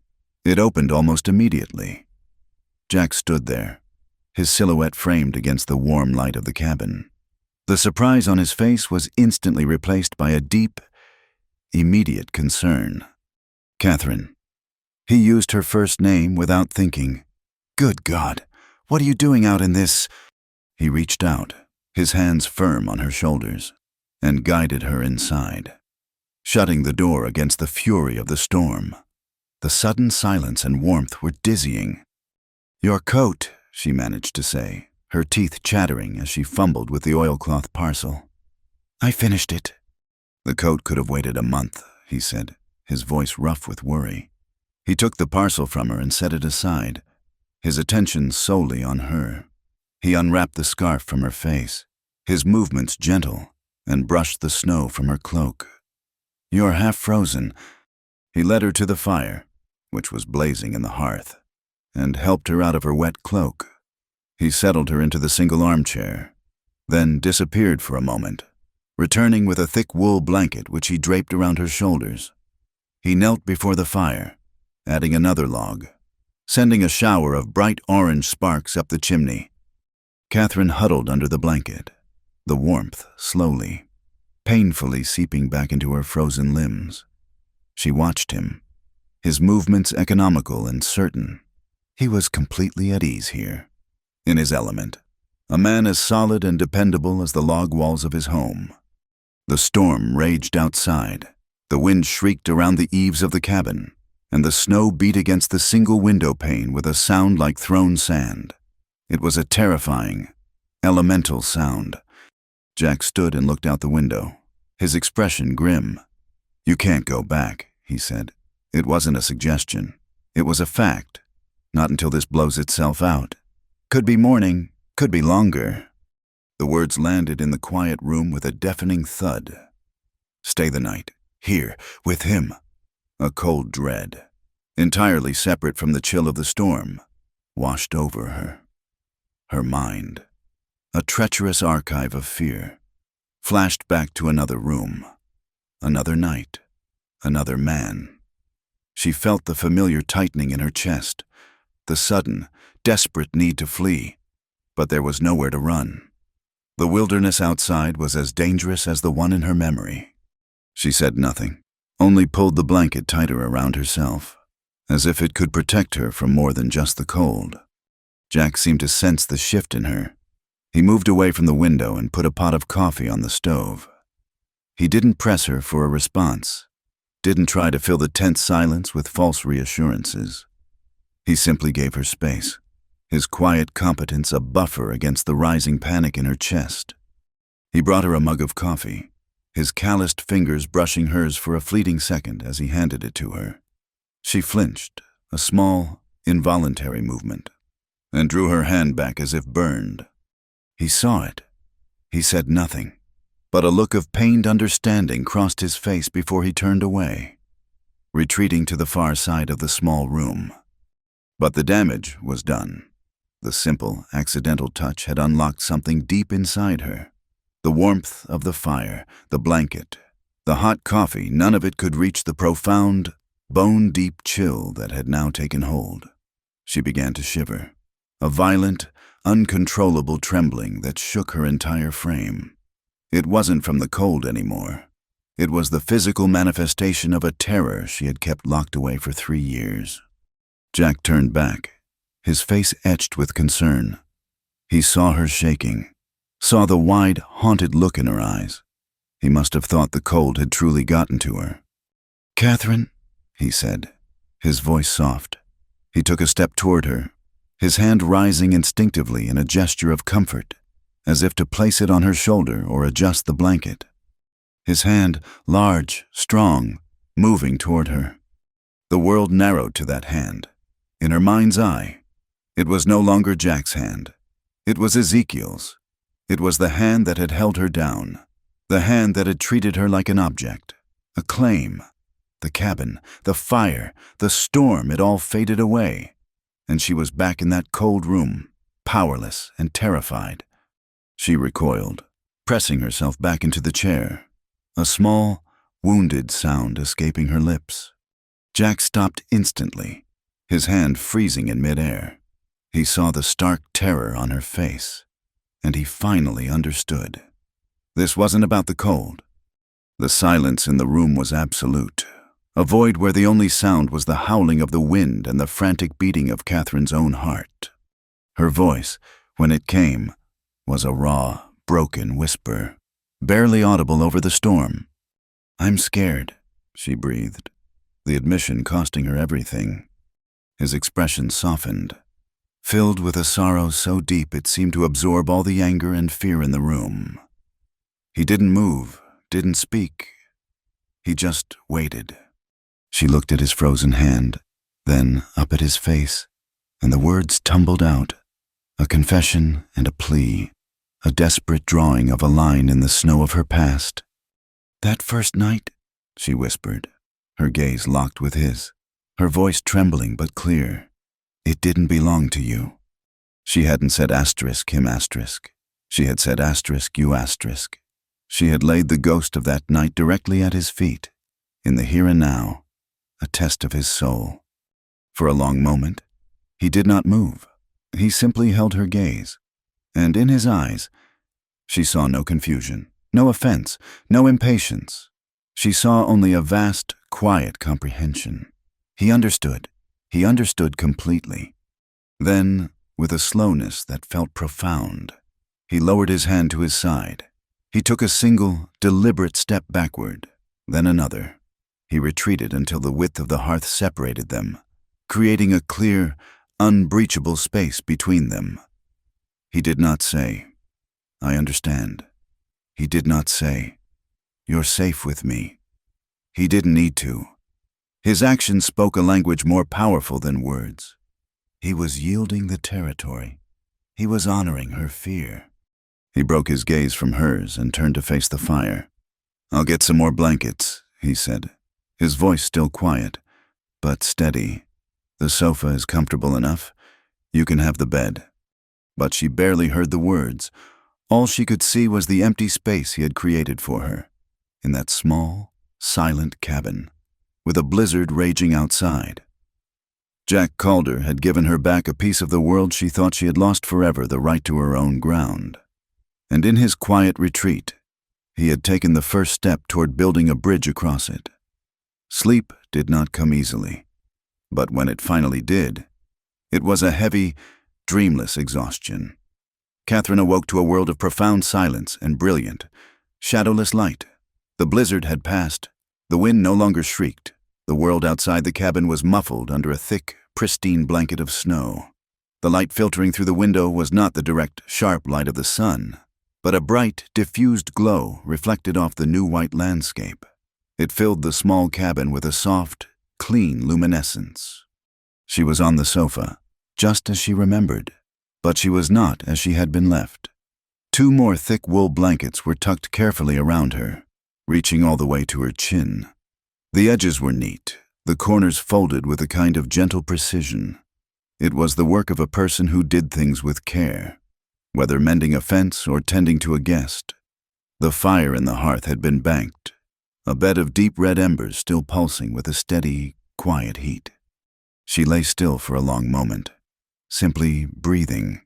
It opened almost immediately. Jack stood there, his silhouette framed against the warm light of the cabin. The surprise on his face was instantly replaced by a deep, immediate concern. Catherine. He used her first name without thinking. Good God, what are you doing out in this? He reached out, his hands firm on her shoulders, and guided her inside, shutting the door against the fury of the storm. The sudden silence and warmth were dizzying. Your coat, she managed to say, her teeth chattering as she fumbled with the oilcloth parcel. I finished it. The coat could have waited a month, he said, his voice rough with worry. He took the parcel from her and set it aside, his attention solely on her. He unwrapped the scarf from her face, his movements gentle, and brushed the snow from her cloak. You're half frozen. He led her to the fire, which was blazing in the hearth, and helped her out of her wet cloak. He settled her into the single armchair, then disappeared for a moment, returning with a thick wool blanket which he draped around her shoulders. He knelt before the fire, adding another log, sending a shower of bright orange sparks up the chimney. Catherine huddled under the blanket, the warmth slowly, painfully seeping back into her frozen limbs. She watched him, his movements economical and certain. He was completely at ease here, in his element, a man as solid and dependable as the log walls of his home. The storm raged outside, the wind shrieked around the eaves of the cabin, and the snow beat against the single window pane with a sound like thrown sand. It was a terrifying, elemental sound. Jack stood and looked out the window, his expression grim. You can't go back, he said. It wasn't a suggestion. It was a fact. Not until this blows itself out. Could be morning, could be longer. The words landed in the quiet room with a deafening thud. Stay the night, here, with him. A cold dread, entirely separate from the chill of the storm, washed over her. Her mind, a treacherous archive of fear, flashed back to another room, another night, another man. She felt the familiar tightening in her chest, the sudden, desperate need to flee, but there was nowhere to run. The wilderness outside was as dangerous as the one in her memory. She said nothing, only pulled the blanket tighter around herself, as if it could protect her from more than just the cold. Jack seemed to sense the shift in her. He moved away from the window and put a pot of coffee on the stove. He didn't press her for a response, didn't try to fill the tense silence with false reassurances. He simply gave her space, his quiet competence a buffer against the rising panic in her chest. He brought her a mug of coffee, his calloused fingers brushing hers for a fleeting second as he handed it to her. She flinched, a small, involuntary movement, and drew her hand back as if burned. He saw it. He said nothing, but a look of pained understanding crossed his face before he turned away, retreating to the far side of the small room. But the damage was done. The simple, accidental touch had unlocked something deep inside her. The warmth of the fire, the blanket, the hot coffee, none of it could reach the profound, bone-deep chill that had now taken hold. She began to shiver, a violent, uncontrollable trembling that shook her entire frame. It wasn't from the cold anymore. It was the physical manifestation of a terror she had kept locked away for 3 years. Jack turned back, his face etched with concern. He saw her shaking, saw the wide, haunted look in her eyes. He must have thought the cold had truly gotten to her. "Catherine," he said, his voice soft. He took a step toward her, his hand rising instinctively in a gesture of comfort, as if to place it on her shoulder or adjust the blanket. His hand, large, strong, moving toward her. The world narrowed to that hand. In her mind's eye, it was no longer Jack's hand. It was Ezekiel's. It was the hand that had held her down, the hand that had treated her like an object, a claim. The cabin, the fire, the storm, it all faded away, and she was back in that cold room, powerless and terrified. She recoiled, pressing herself back into the chair, a small, wounded sound escaping her lips. Jack stopped instantly, his hand freezing in midair. He saw the stark terror on her face, and he finally understood. This wasn't about the cold. The silence in the room was absolute, a void where the only sound was the howling of the wind and the frantic beating of Catherine's own heart. Her voice, when it came, was a raw, broken whisper, barely audible over the storm. "I'm scared," she breathed, the admission costing her everything. His expression softened, filled with a sorrow so deep it seemed to absorb all the anger and fear in the room. He didn't move, didn't speak. He just waited. She looked at his frozen hand, then up at his face, and the words tumbled out, a confession and a plea, a desperate drawing of a line in the snow of her past. "That first night," she whispered, her gaze locked with his, her voice trembling but clear. "It didn't belong to you." She hadn't said asterisk him asterisk. She had said asterisk you asterisk. She had laid the ghost of that night directly at his feet, in the here and now, a test of his soul. For a long moment, he did not move. He simply held her gaze, and in his eyes, she saw no confusion, no offense, no impatience. She saw only a vast, quiet comprehension. He understood completely. Then, with a slowness that felt profound, he lowered his hand to his side. He took a single, deliberate step backward, then another. He retreated until the width of the hearth separated them, creating a clear, unbreachable space between them. He did not say, "I understand." He did not say, "You're safe with me." He didn't need to. His actions spoke a language more powerful than words. He was yielding the territory. He was honoring her fear. He broke his gaze from hers and turned to face the fire. "I'll get some more blankets," he said, his voice still quiet, but steady. "The sofa is comfortable enough. You can have the bed." But she barely heard the words. All she could see was the empty space he had created for her, in that small, silent cabin, with a blizzard raging outside. Jack Calder had given her back a piece of the world she thought she had lost forever, the right to her own ground. And in his quiet retreat, he had taken the first step toward building a bridge across it. Sleep did not come easily, but when it finally did, it was a heavy, dreamless exhaustion. Catherine awoke to a world of profound silence and brilliant, shadowless light. The blizzard had passed. The wind no longer shrieked. The world outside the cabin was muffled under a thick, pristine blanket of snow. The light filtering through the window was not the direct, sharp light of the sun, but a bright, diffused glow reflected off the new white landscape. It filled the small cabin with a soft, clean luminescence. She was on the sofa, just as she remembered, but she was not as she had been left. 2 more thick wool blankets were tucked carefully around her, reaching all the way to her chin. The edges were neat, the corners folded with a kind of gentle precision. It was the work of a person who did things with care, whether mending a fence or tending to a guest. The fire in the hearth had been banked, a bed of deep red embers still pulsing with a steady, quiet heat. She lay still for a long moment, simply breathing.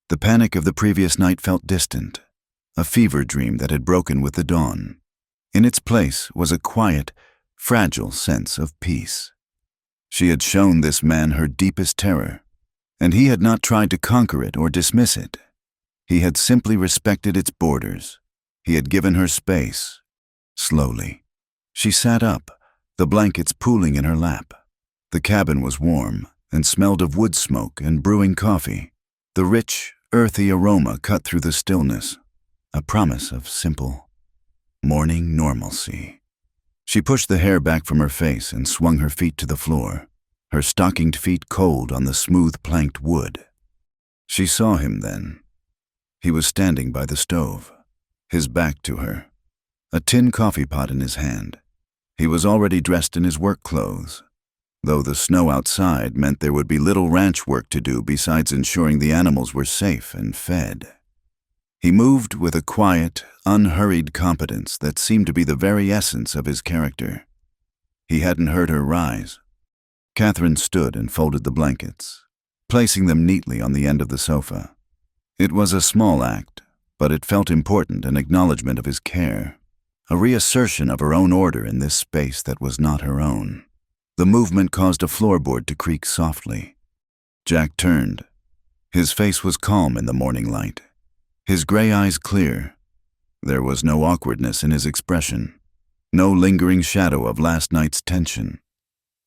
The panic of the previous night felt distant, a fever dream that had broken with the dawn. In its place was a quiet, fragile sense of peace. She had shown this man her deepest terror, and he had not tried to conquer it or dismiss it. He had simply respected its borders. He had given her space. Slowly, she sat up, the blankets pooling in her lap. The cabin was warm and smelled of wood smoke and brewing coffee. The rich, earthy aroma cut through the stillness, a promise of simple, morning normalcy. She pushed the hair back from her face and swung her feet to the floor, her stockinged feet cold on the smooth planked wood. She saw him then. He was standing by the stove, his back to her, a tin coffee pot in his hand. He was already dressed in his work clothes, though the snow outside meant there would be little ranch work to do besides ensuring the animals were safe and fed. He moved with a quiet, unhurried competence that seemed to be the very essence of his character. He hadn't heard her rise. Catherine stood and folded the blankets, placing them neatly on the end of the sofa. It was a small act, but it felt important, an acknowledgement of his care, a reassertion of her own order in this space that was not her own. The movement caused a floorboard to creak softly. Jack turned. His face was calm in the morning light, his gray eyes clear. There was no awkwardness in his expression, no lingering shadow of last night's tension.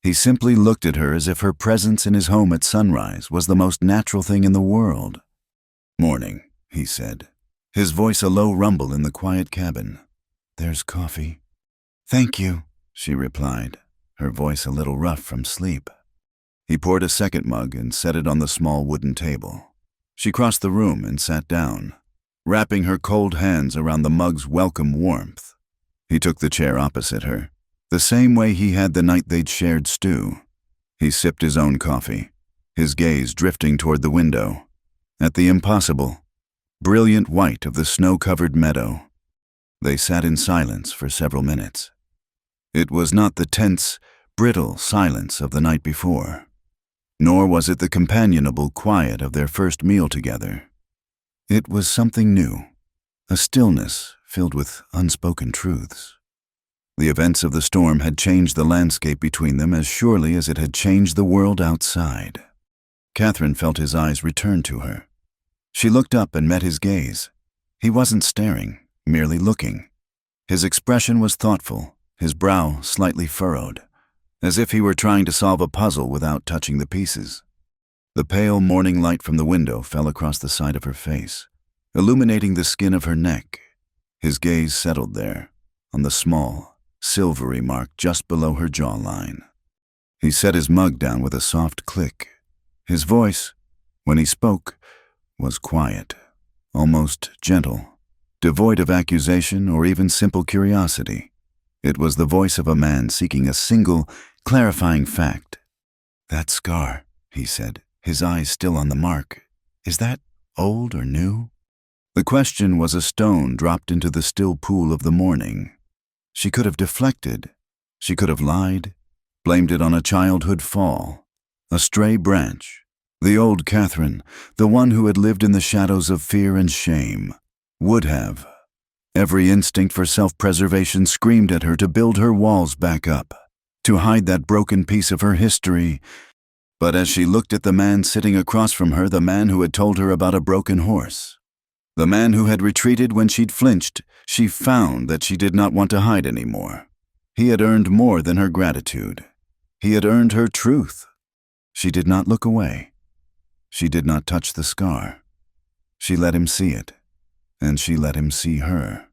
He simply looked at her as if her presence in his home at sunrise was the most natural thing in the world. "Morning," he said, his voice a low rumble in the quiet cabin. "There's coffee." "Thank you," she replied, her voice a little rough from sleep. He poured a second mug and set it on the small wooden table. She crossed the room and sat down, wrapping her cold hands around the mug's welcome warmth. He took the chair opposite her, the same way he had the night they'd shared stew. He sipped his own coffee, his gaze drifting toward the window, at the impossible, brilliant white of the snow-covered meadow. They sat in silence for several minutes. It was not the tense, brittle silence of the night before, nor was it the companionable quiet of their first meal together. It was something new, a stillness filled with unspoken truths. The events of the storm had changed the landscape between them as surely as it had changed the world outside. Catherine felt his eyes return to her. She looked up and met his gaze. He wasn't staring, merely looking. His expression was thoughtful, his brow slightly furrowed, as if he were trying to solve a puzzle without touching the pieces. The pale morning light from the window fell across the side of her face, illuminating the skin of her neck. His gaze settled there, on the small, silvery mark just below her jawline. He set his mug down with a soft click. His voice, when he spoke, was quiet, almost gentle, devoid of accusation or even simple curiosity. It was the voice of a man seeking a single, clarifying fact. "That scar," he said, his eyes still on the mark. "Is that old or new?" The question was a stone dropped into the still pool of the morning. She could have deflected. She could have lied, blamed it on a childhood fall, a stray branch. The old Catherine, the one who had lived in the shadows of fear and shame, would have. Every instinct for self-preservation screamed at her to build her walls back up, to hide that broken piece of her history. But as she looked at the man sitting across from her, the man who had told her about a broken horse, the man who had retreated when she'd flinched, she found that she did not want to hide anymore. He had earned more than her gratitude. He had earned her truth. She did not look away. She did not touch the scar. She let him see it, and she let him see her.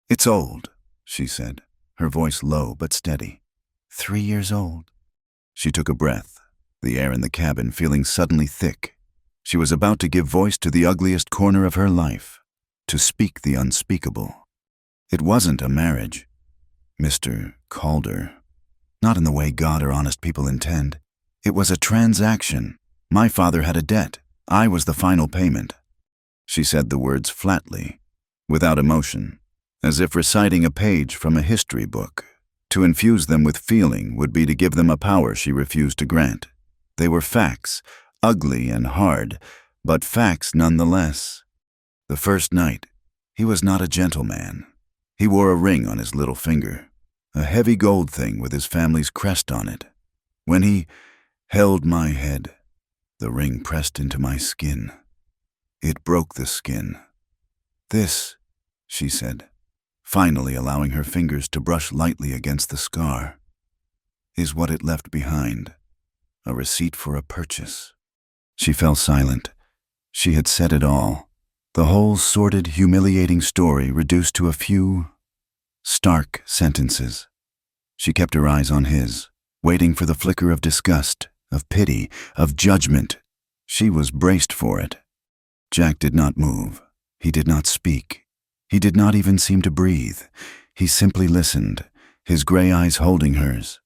"It's old," she said, her voice low but steady. 3 years old. She took a breath, the air in the cabin feeling suddenly thick. She was about to give voice to the ugliest corner of her life, to speak the unspeakable. It wasn't a marriage, Mr. Calder. Not in the way God or honest people intend. It was a transaction. My father had a debt. I was the final payment. She said the words flatly, without emotion, as if reciting a page from a history book. To infuse them with feeling would be to give them a power she refused to grant. They were facts, ugly and hard, but facts nonetheless. The first night, he was not a gentleman. He wore a ring on his little finger, a heavy gold thing with his family's crest on it. When he held my head, the ring pressed into my skin. It broke the skin. "This," she said, finally allowing her fingers to brush lightly against the scar, "is what it left behind, a receipt for a purchase." She fell silent. She had said it all, the whole sordid, humiliating story reduced to a few stark sentences. She kept her eyes on his, waiting for the flicker of disgust, of pity, of judgment. She was braced for it. Jack did not move. He did not speak. He did not even seem to breathe. He simply listened, his gray eyes holding hers,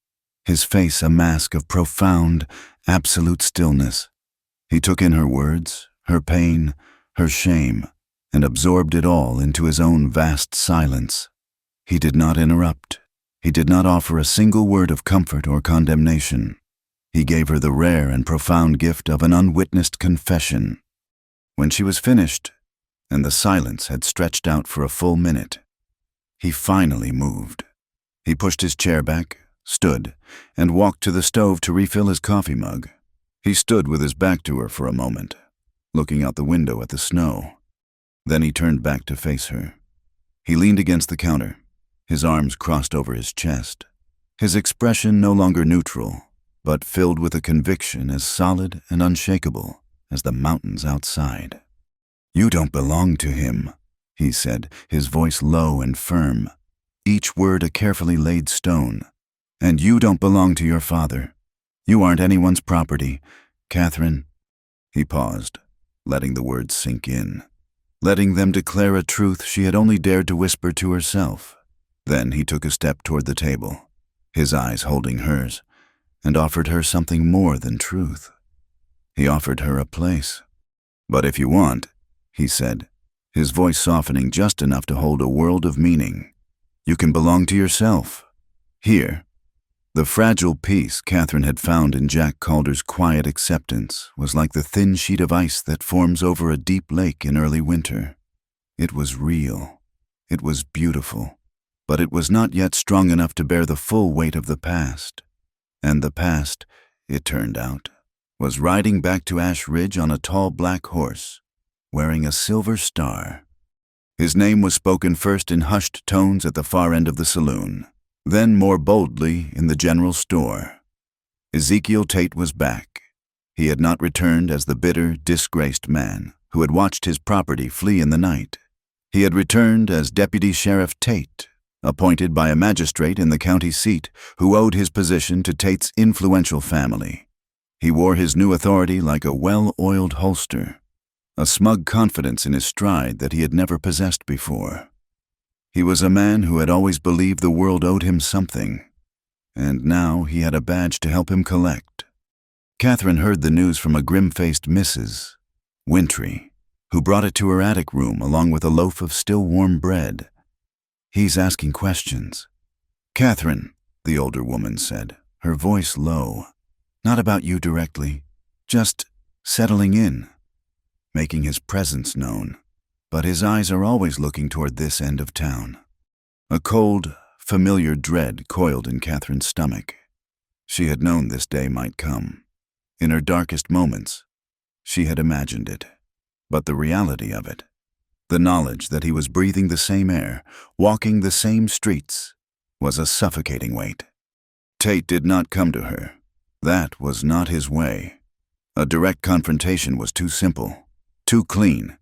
his face a mask of profound, absolute stillness. He took in her words, her pain, her shame, and absorbed it all into his own vast silence. He did not interrupt. He did not offer a single word of comfort or condemnation. He gave her the rare and profound gift of an unwitnessed confession. When she was finished, and the silence had stretched out for a full minute, he finally moved. He pushed his chair back, stood, and walked to the stove to refill his coffee mug. He stood with his back to her for a moment, looking out the window at the snow. Then he turned back to face her. He leaned against the counter, his arms crossed over his chest, his expression no longer neutral, but filled with a conviction as solid and unshakable as the mountains outside. "You don't belong to him," he said, his voice low and firm, each word a carefully laid stone. "And you don't belong to your father. You aren't anyone's property, Catherine." He paused, letting the words sink in, letting them declare a truth she had only dared to whisper to herself. Then he took a step toward the table, his eyes holding hers, and offered her something more than truth. He offered her a place. "But if you want," he said, his voice softening just enough to hold a world of meaning, "you can belong to yourself. Here." The fragile peace Catherine had found in Jack Calder's quiet acceptance was like the thin sheet of ice that forms over a deep lake in early winter. It was real. It was beautiful. But it was not yet strong enough to bear the full weight of the past. And the past, it turned out, was riding back to Ash Ridge on a tall black horse, wearing a silver star. His name was spoken first in hushed tones at the far end of the saloon, then more boldly in the general store. Ezekiel Tate was back. He had not returned as the bitter, disgraced man who had watched his property flee in the night. He had returned as Deputy Sheriff Tate, appointed by a magistrate in the county seat who owed his position to Tate's influential family. He wore his new authority like a well-oiled holster, a smug confidence in his stride that he had never possessed before. He was a man who had always believed the world owed him something, and now he had a badge to help him collect. Catherine heard the news from a grim-faced Mrs. Wintry, who brought it to her attic room along with a loaf of still warm bread. "He's asking questions." "Catherine," the older woman said, her voice low, "not about you directly, just settling in, making his presence known. But his eyes are always looking toward this end of town." A cold, familiar dread coiled in Catherine's stomach. She had known this day might come. In her darkest moments, she had imagined it. But the reality of it, the knowledge that he was breathing the same air, walking the same streets, was a suffocating weight. Tate did not come to her. That was not his way. A direct confrontation was too simple, too clean.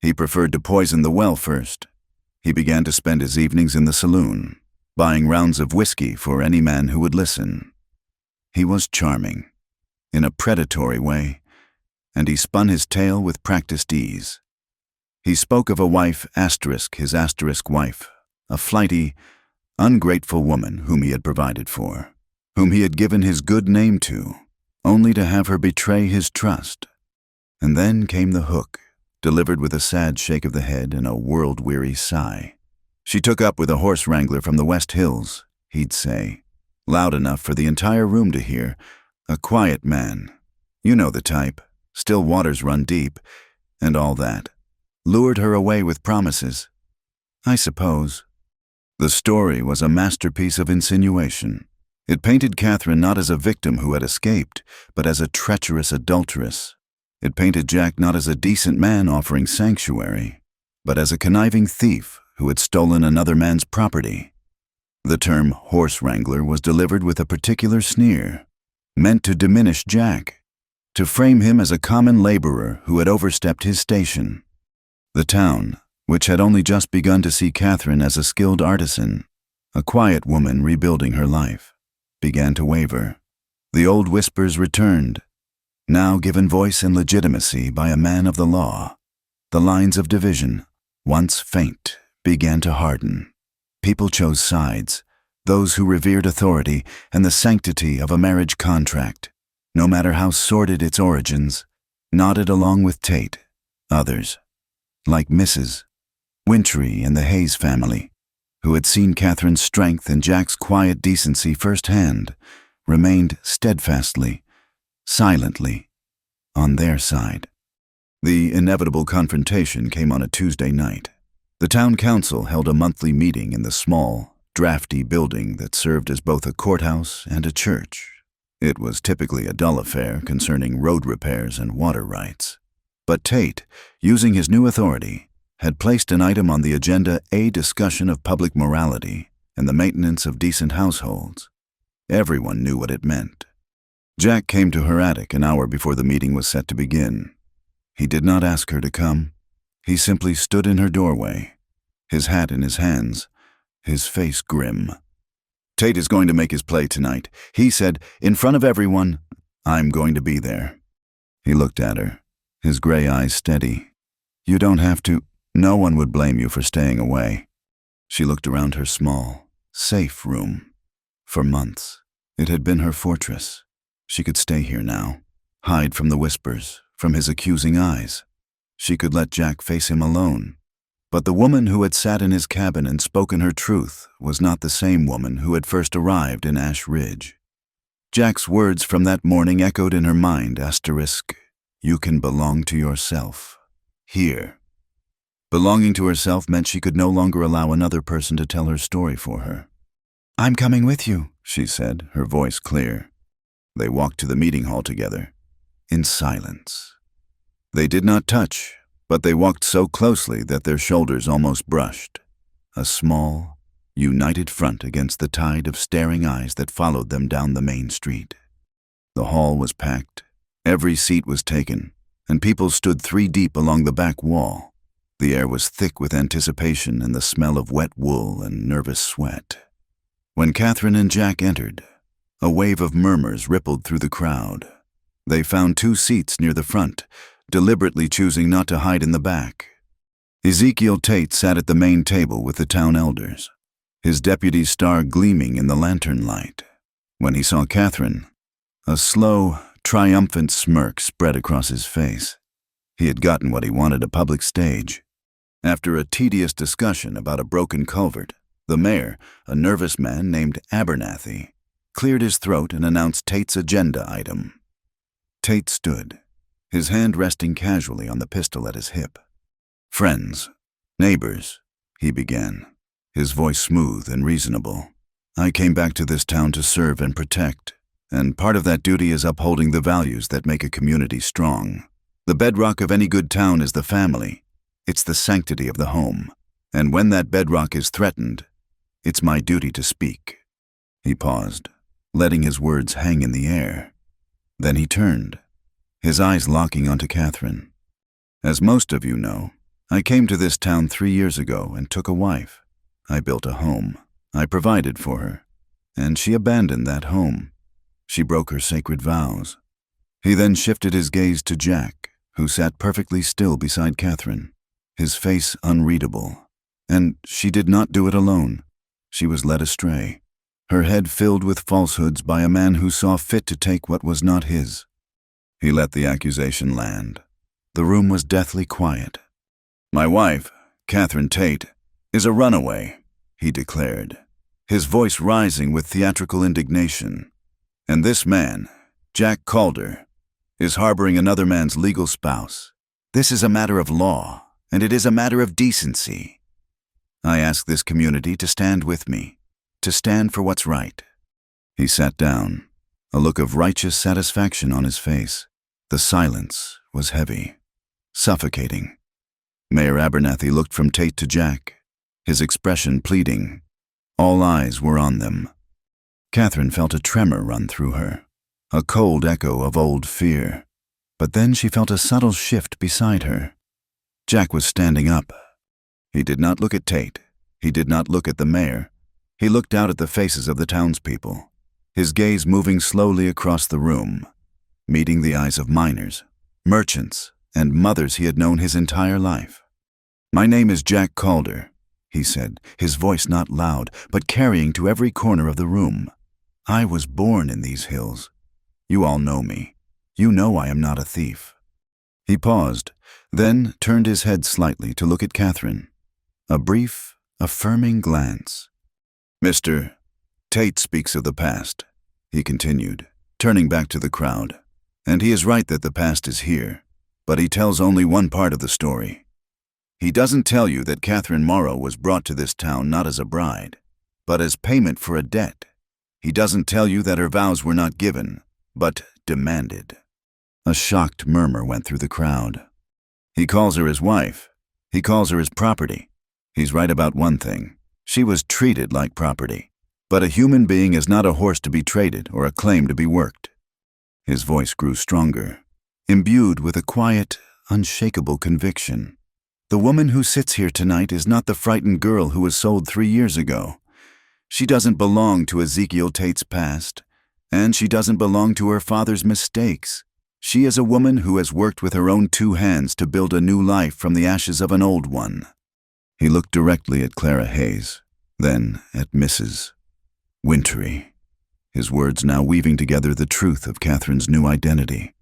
He preferred to poison the well first. He began to spend his evenings in the saloon, buying rounds of whiskey for any man who would listen. He was charming, in a predatory way, and he spun his tale with practiced ease. He spoke of a wife his wife, a flighty, ungrateful woman whom he had provided for, whom he had given his good name to, only to have her betray his trust. And then came the hook, delivered with a sad shake of the head and a world-weary sigh. She took up with a horse wrangler from the West Hills, he'd say, loud enough for the entire room to hear, a quiet man. You know the type, still waters run deep, and all that. Lured her away with promises. I suppose. The story was a masterpiece of insinuation. It painted Catherine not as a victim who had escaped, but as a treacherous adulteress. It painted Jack not as a decent man offering sanctuary, but as a conniving thief who had stolen another man's property. The term horse wrangler was delivered with a particular sneer, meant to diminish Jack, to frame him as a common laborer who had overstepped his station. The town, which had only just begun to see Catherine as a skilled artisan, a quiet woman rebuilding her life, began to waver. The old whispers returned, now given voice and legitimacy by a man of the law. The lines of division, once faint, began to harden. People chose sides, those who revered authority and the sanctity of a marriage contract, no matter how sordid its origins, nodded along with Tate. Others, like Mrs. Wintry and the Hayes family, who had seen Catherine's strength and Jack's quiet decency firsthand, remained steadfastly, silently, on their side. The inevitable confrontation came on a Tuesday night. The town council held a monthly meeting in the small, drafty building that served as both a courthouse and a church. It was typically a dull affair concerning road repairs and water rights. But Tate, using his new authority, had placed an item on the agenda, a discussion of public morality and the maintenance of decent households. Everyone knew what it meant. Jack came to her attic an hour before the meeting was set to begin. He did not ask her to come. He simply stood in her doorway, his hat in his hands, his face grim. Tate is going to make his play tonight. He said, in front of everyone, I'm going to be there. He looked at her, his gray eyes steady. You don't have to. No one would blame you for staying away. She looked around her small, safe room. For months, it had been her fortress. She could stay here now, hide from the whispers, from his accusing eyes. She could let Jack face him alone. But the woman who had sat in his cabin and spoken her truth was not the same woman who had first arrived in Ash Ridge. Jack's words from that morning echoed in her mind, you can belong to yourself. Here. Belonging to herself meant she could no longer allow another person to tell her story for her. I'm coming with you, she said, her voice clear. They walked to the meeting hall together, in silence. They did not touch, but they walked so closely that their shoulders almost brushed. A small, united front against the tide of staring eyes that followed them down the main street. The hall was packed. Every seat was taken, and people stood 3 deep along the back wall. The air was thick with anticipation and the smell of wet wool and nervous sweat. When Catherine and Jack entered, a wave of murmurs rippled through the crowd. They found 2 seats near the front, deliberately choosing not to hide in the back. Ezekiel Tate sat at the main table with the town elders, his deputy's star gleaming in the lantern light. When he saw Catherine, a slow, triumphant smirk spread across his face. He had gotten what he wanted, a public stage. After a tedious discussion about a broken culvert, the mayor, a nervous man named Abernathy, cleared his throat and announced Tate's agenda item. Tate stood, his hand resting casually on the pistol at his hip. Friends, neighbors, he began, his voice smooth and reasonable. I came back to this town to serve and protect, and part of that duty is upholding the values that make a community strong. The bedrock of any good town is the family. It's the sanctity of the home. And when that bedrock is threatened, it's my duty to speak. He paused, letting his words hang in the air. Then he turned, his eyes locking onto Catherine. As most of you know, I came to this town 3 years ago and took a wife. I built a home. I provided for her. And she abandoned that home. She broke her sacred vows. He then shifted his gaze to Jack, who sat perfectly still beside Catherine, his face unreadable. And she did not do it alone. She was led astray, her head filled with falsehoods by a man who saw fit to take what was not his. He let the accusation land. The room was deathly quiet. "My wife, Catherine Tate, is a runaway," he declared, his voice rising with theatrical indignation. "And this man, Jack Calder, is harboring another man's legal spouse. This is a matter of law, and it is a matter of decency. I ask this community to stand with me, to stand for what's right." He sat down, a look of righteous satisfaction on his face. The silence was heavy, suffocating. Mayor Abernathy looked from Tate to Jack, his expression pleading. All eyes were on them. Catherine felt a tremor run through her, a cold echo of old fear. But then she felt a subtle shift beside her. Jack was standing up. He did not look at Tate. He did not look at the mayor. He looked out at the faces of the townspeople, his gaze moving slowly across the room, meeting the eyes of miners, merchants, and mothers he had known his entire life. "My name is Jack Calder," he said, his voice not loud, but carrying to every corner of the room. "I was born in these hills. You all know me. You know I am not a thief." He paused, then turned his head slightly to look at Catherine. A brief, affirming glance. "Mr. Tate speaks of the past," he continued, turning back to the crowd. "And he is right that the past is here, but he tells only one part of the story. He doesn't tell you that Catherine Morrow was brought to this town not as a bride, but as payment for a debt. He doesn't tell you that her vows were not given, but demanded." A shocked murmur went through the crowd. "He calls her his wife. He calls her his property. He's right about one thing. She was treated like property. But a human being is not a horse to be traded or a claim to be worked." His voice grew stronger, imbued with a quiet, unshakable conviction. "The woman who sits here tonight is not the frightened girl who was sold 3 years ago. She doesn't belong to Ezekiel Tate's past, and she doesn't belong to her father's mistakes. She is a woman who has worked with her own 2 hands to build a new life from the ashes of an old one." He looked directly at Clara Hayes, then at Mrs. Wintory, his words now weaving together the truth of Catherine's new identity.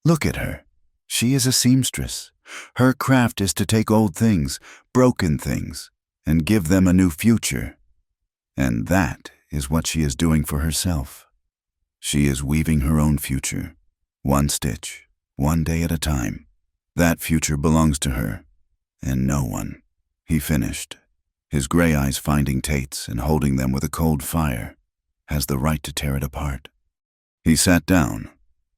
"Look at her. She is a seamstress. Her craft is to take old things, broken things, and give them a new future. And that is what she is doing for herself. She is weaving her own future, one stitch, one day at a time. That future belongs to her, and no one," he finished, his gray eyes finding Tate's and holding them with a cold fire, "has the right to tear it apart." He sat down.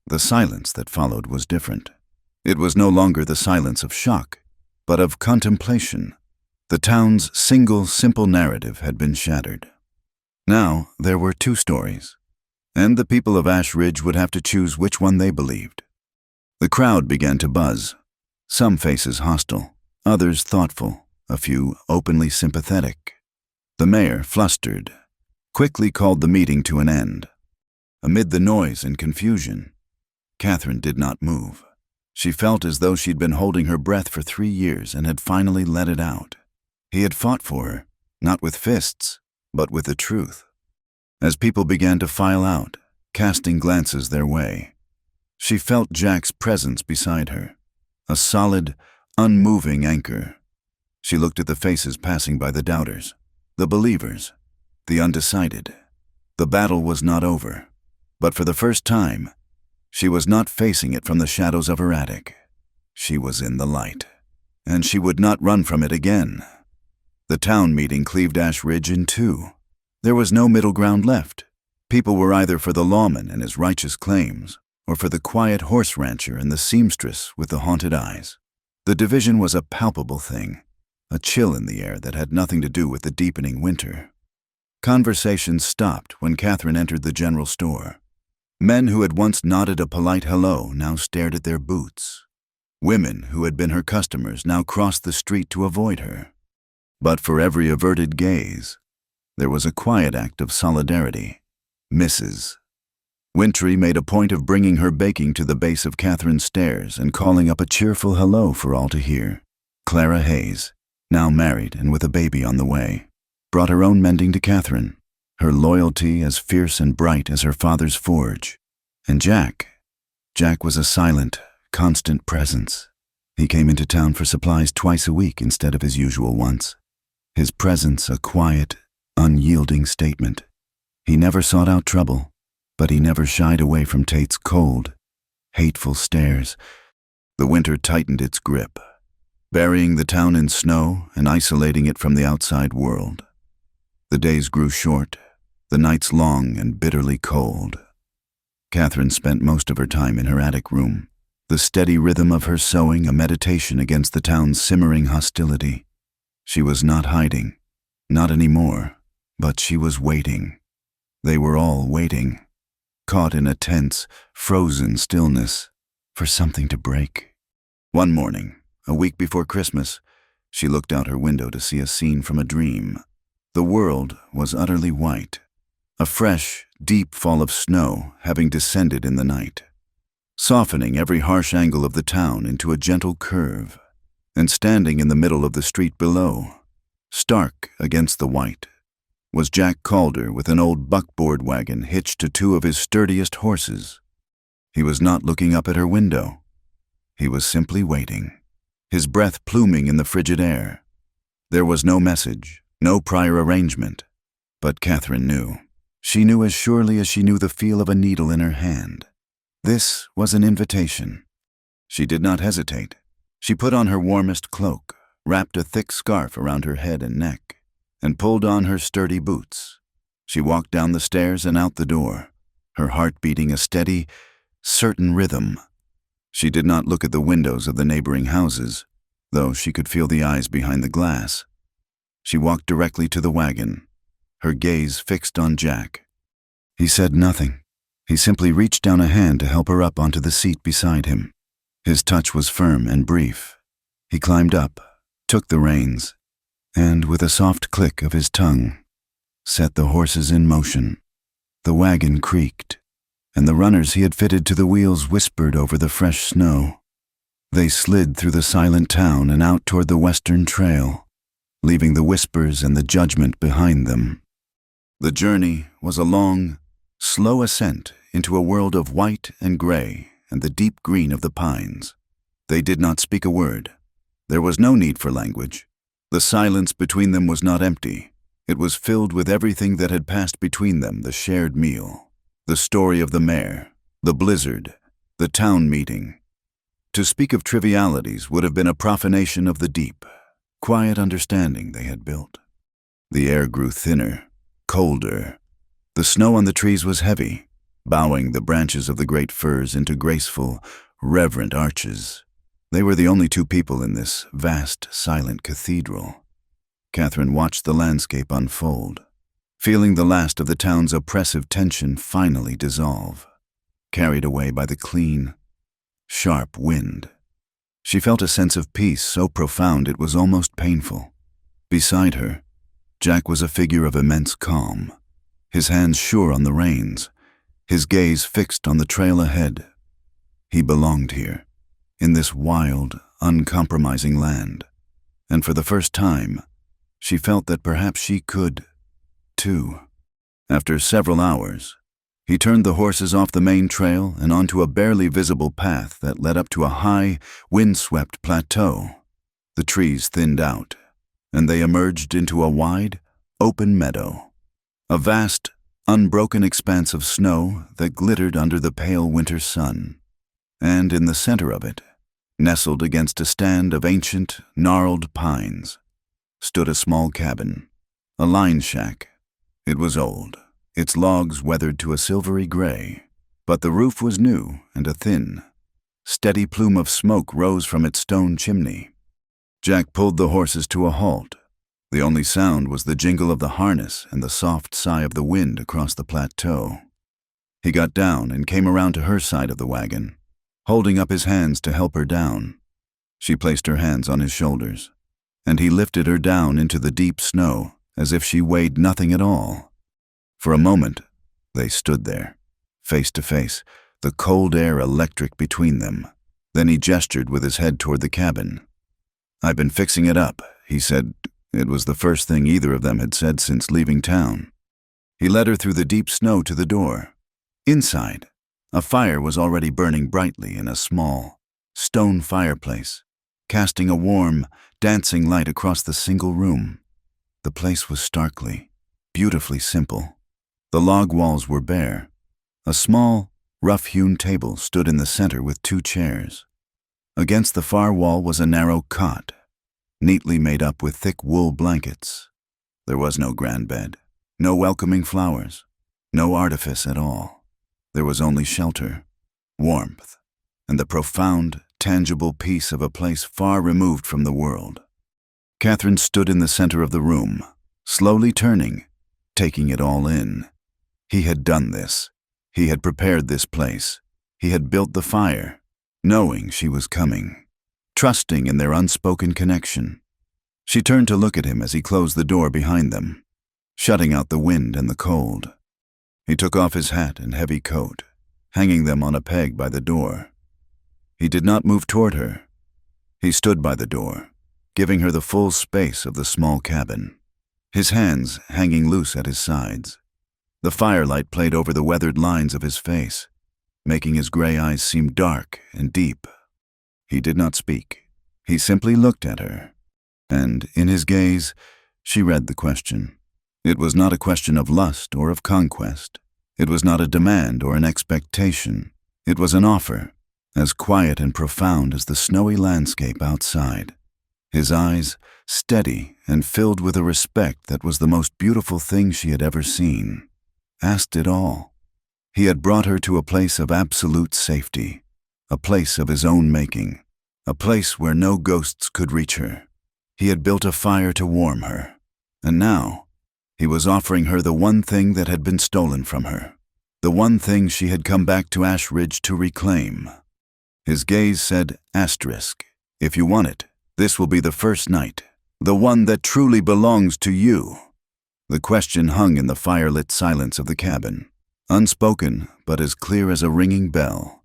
The silence that followed was different. It was no longer the silence of shock, but of contemplation. The town's single, simple narrative had been shattered. Now there were 2 stories, and the people of Ash Ridge would have to choose which one they believed. The crowd began to buzz, some faces hostile, others thoughtful, a few openly sympathetic. The mayor, flustered, quickly called the meeting to an end. Amid the noise and confusion, Catherine did not move. She felt as though she'd been holding her breath for 3 years and had finally let it out. He had fought for her, not with fists, but with the truth. As people began to file out, casting glances their way, she felt Jack's presence beside her, a solid, unmoving anchor. She looked at the faces passing by, the doubters, the believers, the undecided. The battle was not over, but for the first time, she was not facing it from the shadows of her attic. She was in the light, and she would not run from it again. The town meeting cleaved Ash Ridge in 2. There was no middle ground left. People were either for the lawman and his righteous claims, or for the quiet horse rancher and the seamstress with the haunted eyes. The division was a palpable thing, a chill in the air that had nothing to do with the deepening winter. Conversation stopped when Catherine entered the general store. Men who had once nodded a polite hello now stared at their boots. Women who had been her customers now crossed the street to avoid her. But for every averted gaze, there was a quiet act of solidarity. Mrs. Wintry made a point of bringing her baking to the base of Catherine's stairs and calling up a cheerful hello for all to hear. Clara Hayes, now married and with a baby on the way, brought her own mending to Catherine, her loyalty as fierce and bright as her father's forge. And Jack was a silent, constant presence. He came into town for supplies twice a week instead of his usual once. His presence a quiet, unyielding statement. He never sought out trouble, but he never shied away from Tate's cold, hateful stares. The winter tightened its grip, burying the town in snow and isolating it from the outside world. The days grew short, the nights long and bitterly cold. Catherine spent most of her time in her attic room, the steady rhythm of her sewing a meditation against the town's simmering hostility. She was not hiding, not anymore, but she was waiting. They were all waiting, caught in a tense, frozen stillness, for something to break. One morning, a week before Christmas, she looked out her window to see a scene from a dream. The world was utterly white, a fresh, deep fall of snow having descended in the night, softening every harsh angle of the town into a gentle curve. And standing in the middle of the street below, stark against the white, was Jack Calder with an old buckboard wagon hitched to two of his sturdiest horses. He was not looking up at her window. He was simply waiting, his breath pluming in the frigid air. There was no message, no prior arrangement, but Catherine knew. She knew as surely as she knew the feel of a needle in her hand. This was an invitation. She did not hesitate. She put on her warmest cloak, wrapped a thick scarf around her head and neck, and pulled on her sturdy boots. She walked down the stairs and out the door, her heart beating a steady, certain rhythm. She did not look at the windows of the neighboring houses, though she could feel the eyes behind the glass. She walked directly to the wagon, her gaze fixed on Jack. He said nothing. He simply reached down a hand to help her up onto the seat beside him. His touch was firm and brief. He climbed up, took the reins, and with a soft click of his tongue, set the horses in motion. The wagon creaked, and the runners he had fitted to the wheels whispered over the fresh snow. They slid through the silent town and out toward the western trail, leaving the whispers and the judgment behind them. The journey was a long, slow ascent into a world of white and gray and the deep green of the pines. They did not speak a word. There was no need for language. The silence between them was not empty. It was filled with everything that had passed between them: the shared meal, the story of the mare, the blizzard, the town meeting. To speak of trivialities would have been a profanation of the deep, quiet understanding they had built. The air grew thinner, colder. The snow on the trees was heavy, bowing the branches of the great firs into graceful, reverent arches. They were the only two people in this vast, silent cathedral. Catherine watched the landscape unfold, feeling the last of the town's oppressive tension finally dissolve, carried away by the clean, sharp wind. She felt a sense of peace so profound it was almost painful. Beside her, Jack was a figure of immense calm, his hands sure on the reins, his gaze fixed on the trail ahead. He belonged here, in this wild, uncompromising land, and for the first time, she felt that perhaps she could, too. After several hours, he turned the horses off the main trail and onto a barely visible path that led up to a high, wind-swept plateau. The trees thinned out, and they emerged into a wide, open meadow, a vast, unbroken expanse of snow that glittered under the pale winter sun. And in the center of it, nestled against a stand of ancient, gnarled pines, stood a small cabin, a line shack. It was old, its logs weathered to a silvery gray, but the roof was new, and a thin, steady plume of smoke rose from its stone chimney. Jack pulled the horses to a halt. The only sound was the jingle of the harness and the soft sigh of the wind across the plateau. He got down and came around to her side of the wagon, holding up his hands to help her down. She placed her hands on his shoulders, and he lifted her down into the deep snow as if she weighed nothing at all. For a moment, they stood there, face to face, the cold air electric between them. Then he gestured with his head toward the cabin. "I've been fixing it up," he said. It was the first thing either of them had said since leaving town. He led her through the deep snow to the door. Inside, a fire was already burning brightly in a small, stone fireplace, casting a warm, dancing light across the single room. The place was starkly, beautifully simple. The log walls were bare. A small, rough-hewn table stood in the center with 2 chairs. Against the far wall was a narrow cot, neatly made up with thick wool blankets. There was no grand bed, no welcoming flowers, no artifice at all. There was only shelter, warmth, and the profound, tangible peace of a place far removed from the world. Catherine stood in the center of the room, slowly turning, taking it all in. He had done this. He had prepared this place. He had built the fire, knowing she was coming, trusting in their unspoken connection. She turned to look at him as he closed the door behind them, shutting out the wind and the cold. He took off his hat and heavy coat, hanging them on a peg by the door. He did not move toward her. He stood by the door, giving her the full space of the small cabin, his hands hanging loose at his sides. The firelight played over the weathered lines of his face, making his gray eyes seem dark and deep. He did not speak. He simply looked at her, and in his gaze, she read the question. It was not a question of lust or of conquest. It was not a demand or an expectation. It was an offer, as quiet and profound as the snowy landscape outside. His eyes, steady and filled with a respect that was the most beautiful thing she had ever seen, asked it all. He had brought her to a place of absolute safety, a place of his own making, a place where no ghosts could reach her. He had built a fire to warm her, and now he was offering her the one thing that had been stolen from her, the one thing she had come back to Ash Ridge to reclaim. His gaze said, asterisk, if you want it, this will be the first night, the one that truly belongs to you. The question hung in the firelit silence of the cabin, unspoken but as clear as a ringing bell.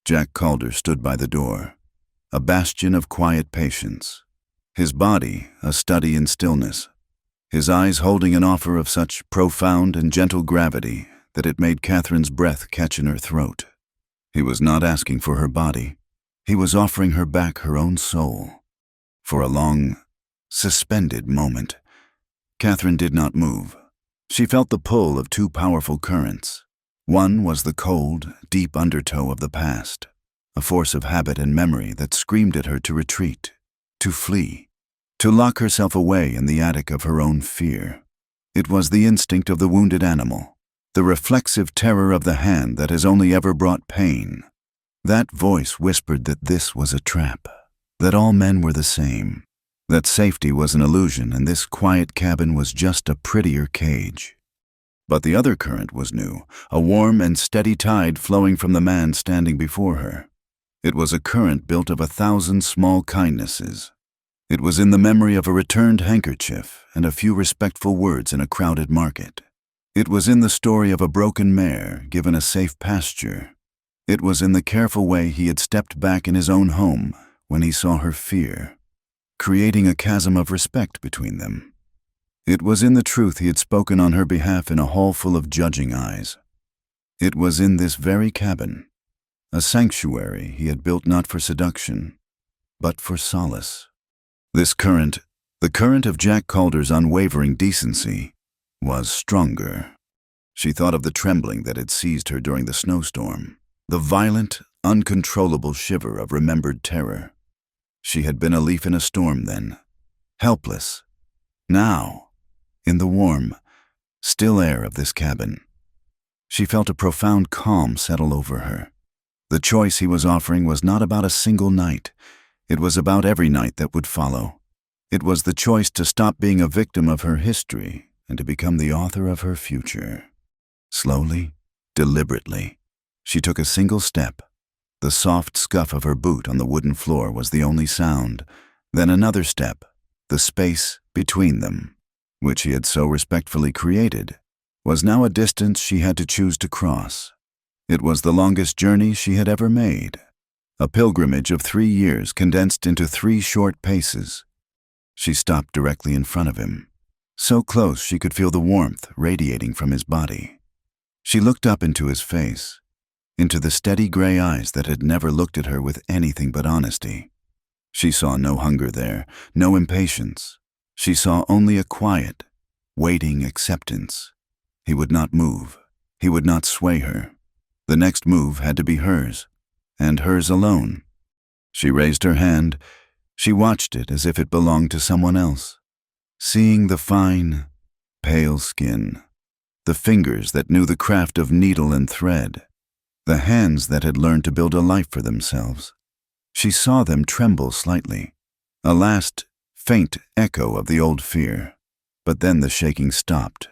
Jack Calder stood by the door, a bastion of quiet patience, his body a study in stillness, his eyes holding an offer of such profound and gentle gravity that it made Catherine's breath catch in her throat. He was not asking for her body. He was offering her back her own soul. For a long, suspended moment, Catherine did not move. She felt the pull of 2 powerful currents. One was the cold, deep undertow of the past, a force of habit and memory that screamed at her to retreat, to flee, to lock herself away in the attic of her own fear. It was the instinct of the wounded animal, the reflexive terror of the hand that has only ever brought pain. That voice whispered that this was a trap, that all men were the same, that safety was an illusion and this quiet cabin was just a prettier cage. But the other current was new, a warm and steady tide flowing from the man standing before her. It was a current built of 1,000 small kindnesses. It was in the memory of a returned handkerchief and a few respectful words in a crowded market. It was in the story of a broken mare given a safe pasture. It was in the careful way he had stepped back in his own home when he saw her fear, creating a chasm of respect between them. It was in the truth he had spoken on her behalf in a hall full of judging eyes. It was in this very cabin, a sanctuary he had built not for seduction, but for solace. This current, the current of Jack Calder's unwavering decency, was stronger. She thought of the trembling that had seized her during the snowstorm, the violent, uncontrollable shiver of remembered terror. She had been a leaf in a storm then, helpless. Now, in the warm, still air of this cabin, she felt a profound calm settle over her. The choice he was offering was not about a single night. It was about every night that would follow. It was the choice to stop being a victim of her history and to become the author of her future. Slowly, deliberately, she took a single step, The soft scuff of her boot on the wooden floor was the only sound. Then another step, the space between them, which he had so respectfully created, was now a distance she had to choose to cross. It was the longest journey she had ever made, a pilgrimage of 3 years condensed into 3 short paces. She stopped directly in front of him, so close she could feel the warmth radiating from his body. She looked up into his face, into the steady gray eyes that had never looked at her with anything but honesty. She saw no hunger there, no impatience. She saw only a quiet, waiting acceptance. He would not move. He would not sway her. The next move had to be hers, and hers alone. She raised her hand. She watched it as if it belonged to someone else, seeing the fine, pale skin, the fingers that knew the craft of needle and thread, the hands that had learned to build a life for themselves. She saw them tremble slightly, a last, faint echo of the old fear. But then the shaking stopped.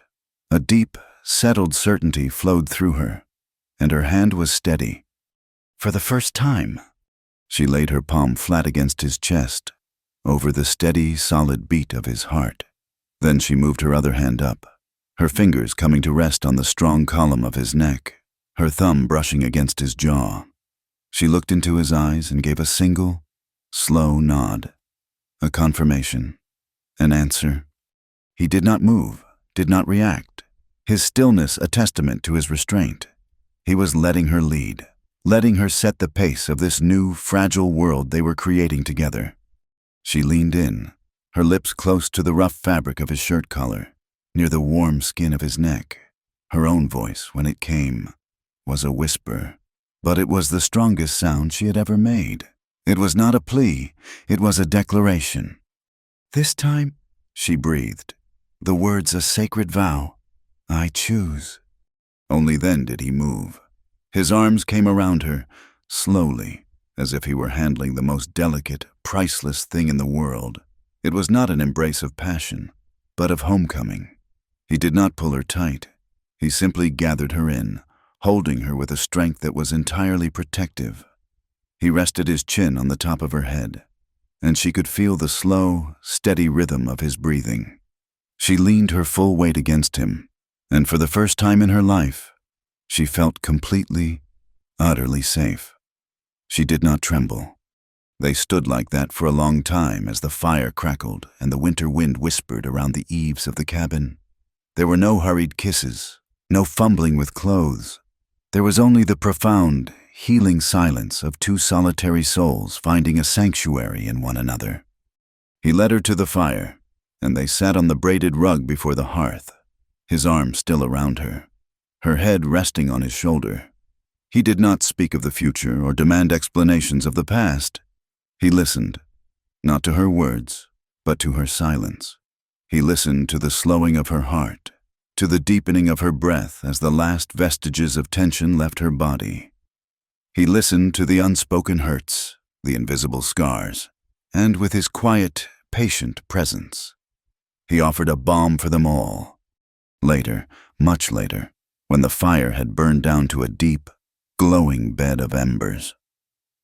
A deep, settled certainty flowed through her, and her hand was steady. For the first time, she laid her palm flat against his chest, over the steady, solid beat of his heart. Then she moved her other hand up, her fingers coming to rest on the strong column of his neck, her thumb brushing against his jaw. She looked into his eyes and gave a single, slow nod, a confirmation, an answer. He did not move, did not react, his stillness a testament to his restraint. He was letting her lead, letting her set the pace of this new, fragile world they were creating together. She leaned in, her lips close to the rough fabric of his shirt collar, near the warm skin of his neck. Her own voice, when it came, was a whisper, but it was the strongest sound she had ever made. It was not a plea, it was a declaration. "This time," she breathed, the words a sacred vow, "I choose." Only then did he move. His arms came around her, slowly, as if he were handling the most delicate, priceless thing in the world. It was not an embrace of passion, but of homecoming. He did not pull her tight. He simply gathered her in, holding her with a strength that was entirely protective. He rested his chin on the top of her head, and she could feel the slow, steady rhythm of his breathing. She leaned her full weight against him, and for the first time in her life, she felt completely, utterly safe. She did not tremble. They stood like that for a long time as the fire crackled and the winter wind whispered around the eaves of the cabin. There were no hurried kisses, no fumbling with clothes. There was only the profound, healing silence of 2 solitary souls finding a sanctuary in one another. He led her to the fire, and they sat on the braided rug before the hearth, his arm still around her, her head resting on his shoulder. He did not speak of the future or demand explanations of the past. He listened, not to her words, but to her silence. He listened to the slowing of her heart, to the deepening of her breath as the last vestiges of tension left her body. He listened to the unspoken hurts, the invisible scars, and with his quiet, patient presence, he offered a balm for them all. Later, much later, when the fire had burned down to a deep, glowing bed of embers,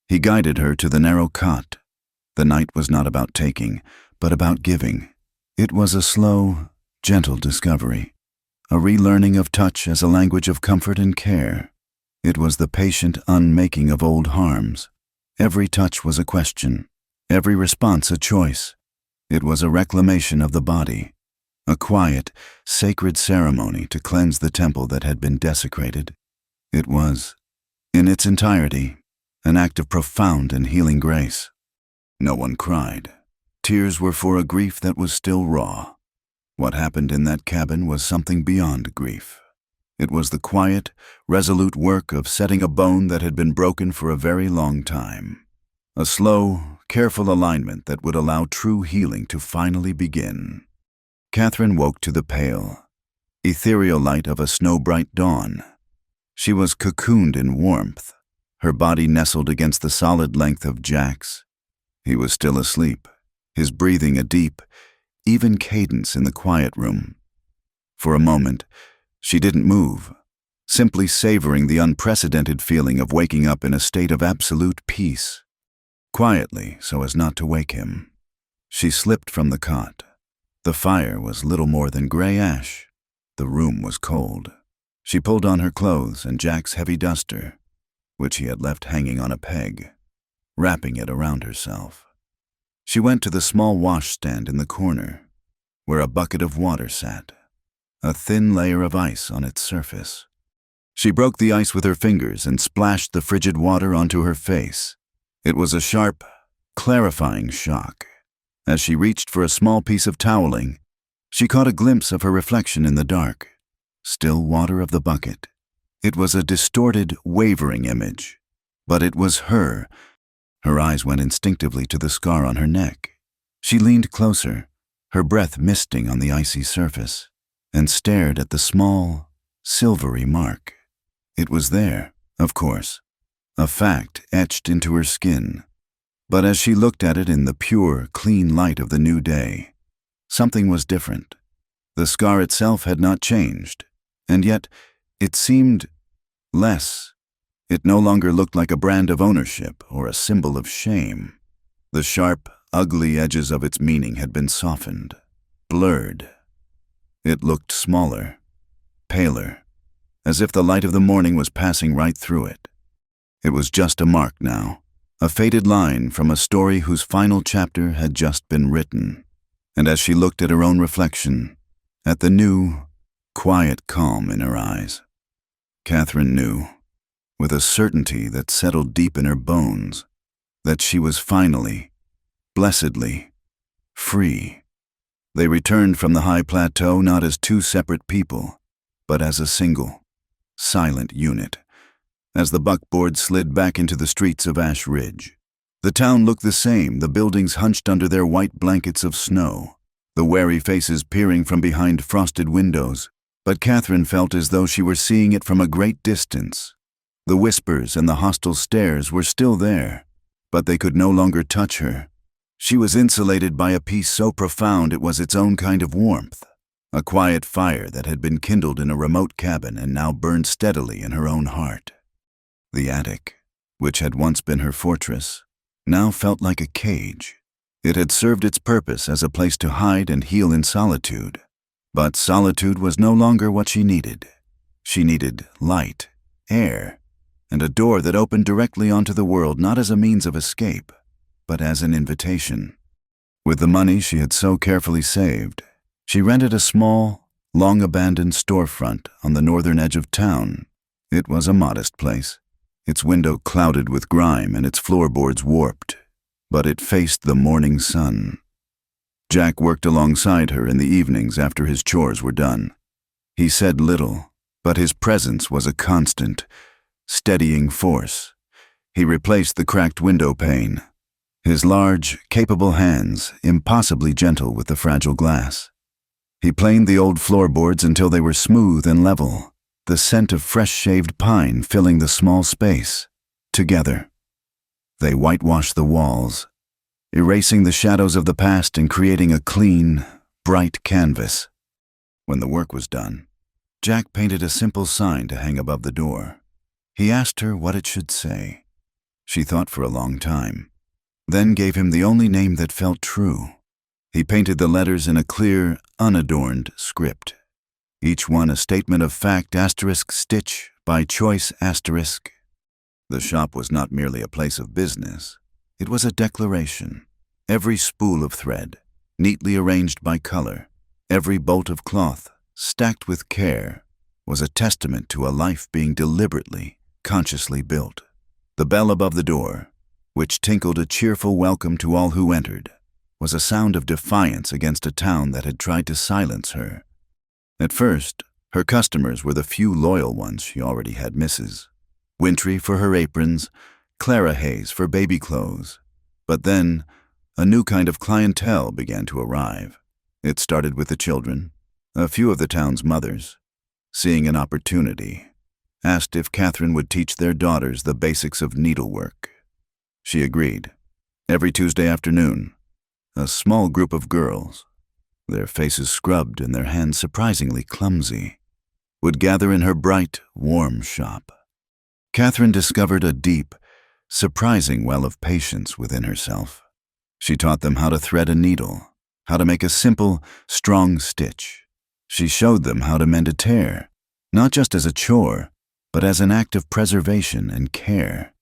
he guided her to the narrow cot. The night was not about taking, but about giving. It was a slow, gentle discovery, a relearning of touch as a language of comfort and care. It was the patient unmaking of old harms. Every touch was a question, every response a choice. It was a reclamation of the body, a quiet, sacred ceremony to cleanse the temple that had been desecrated. It was, in its entirety, an act of profound and healing grace. No one cried. Tears were for a grief that was still raw. What happened in that cabin was something beyond grief. It was the quiet, resolute work of setting a bone that had been broken for a very long time. A slow, careful alignment that would allow true healing to finally begin. Catherine woke to the pale, ethereal light of a snow-bright dawn. She was cocooned in warmth, her body nestled against the solid length of Jack's. He was still asleep, his breathing a deep, even cadence in the quiet room. For a moment, she didn't move, simply savoring the unprecedented feeling of waking up in a state of absolute peace. Quietly, so as not to wake him, she slipped from the cot. The fire was little more than gray ash. The room was cold. She pulled on her clothes and Jack's heavy duster, which he had left hanging on a peg, wrapping it around herself. She went to the small washstand in the corner, where a bucket of water sat, a thin layer of ice on its surface. She broke the ice with her fingers and splashed the frigid water onto her face. It was a sharp, clarifying shock. As she reached for a small piece of toweling, she caught a glimpse of her reflection in the dark, still water of the bucket. It was a distorted, wavering image, but it was her. Her eyes went instinctively to the scar on her neck. She leaned closer, her breath misting on the icy surface, and stared at the small, silvery mark. It was there, of course, a fact etched into her skin. But as she looked at it in the pure, clean light of the new day, something was different. The scar itself had not changed, and yet it seemed less. It no longer looked like a brand of ownership or a symbol of shame. The sharp, ugly edges of its meaning had been softened, blurred. It looked smaller, paler, as if the light of the morning was passing right through it. It was just a mark now, a faded line from a story whose final chapter had just been written. And as she looked at her own reflection, at the new, quiet calm in her eyes, Catherine knew, with a certainty that settled deep in her bones, that she was finally, blessedly, free. They returned from the high plateau not as two separate people, but as a single, silent unit. As the buckboard slid back into the streets of Ash Ridge, the town looked the same, the buildings hunched under their white blankets of snow, the wary faces peering from behind frosted windows, but Catherine felt as though she were seeing it from a great distance. The whispers and the hostile stares were still there, but they could no longer touch her. She was insulated by a peace so profound it was its own kind of warmth, a quiet fire that had been kindled in a remote cabin and now burned steadily in her own heart. The attic, which had once been her fortress, now felt like a cage. It had served its purpose as a place to hide and heal in solitude, but solitude was no longer what she needed. She needed light, air, and a door that opened directly onto the world, not as a means of escape, but as an invitation. With the money she had so carefully saved, she rented a small, long-abandoned storefront on the northern edge of town. It was a modest place, its window clouded with grime and its floorboards warped, but it faced the morning sun. Jack worked alongside her in the evenings after his chores were done. He said little, but his presence was a constant, steadying force. He replaced the cracked window pane, his large, capable hands impossibly gentle with the fragile glass. He planed the old floorboards until they were smooth and level, the scent of fresh-shaved pine filling the small space. Together, they whitewashed the walls, erasing the shadows of the past and creating a clean, bright canvas. When the work was done, Jack painted a simple sign to hang above the door. He asked her what it should say. She thought for a long time, then gave him the only name that felt true. He painted the letters in a clear, unadorned script, each one a statement of fact * stitch by choice *. The shop was not merely a place of business. It was a declaration. Every spool of thread, neatly arranged by color, every bolt of cloth, stacked with care, was a testament to a life being deliberately, consciously built. The bell above the door, which tinkled a cheerful welcome to all who entered, was a sound of defiance against a town that had tried to silence her. At first, her customers were the few loyal ones she already had: Mrs. Wintry for her aprons, Clara Hayes for baby clothes. But then, a new kind of clientele began to arrive. It started with the children. A few of the town's mothers, seeing an opportunity, asked if Catherine would teach their daughters the basics of needlework. She agreed. Every Tuesday afternoon, a small group of girls, their faces scrubbed and their hands surprisingly clumsy, would gather in her bright, warm shop. Catherine discovered a deep, surprising well of patience within herself. She taught them how to thread a needle, how to make a simple, strong stitch. She showed them how to mend a tear, not just as a chore, but as an act of preservation and care.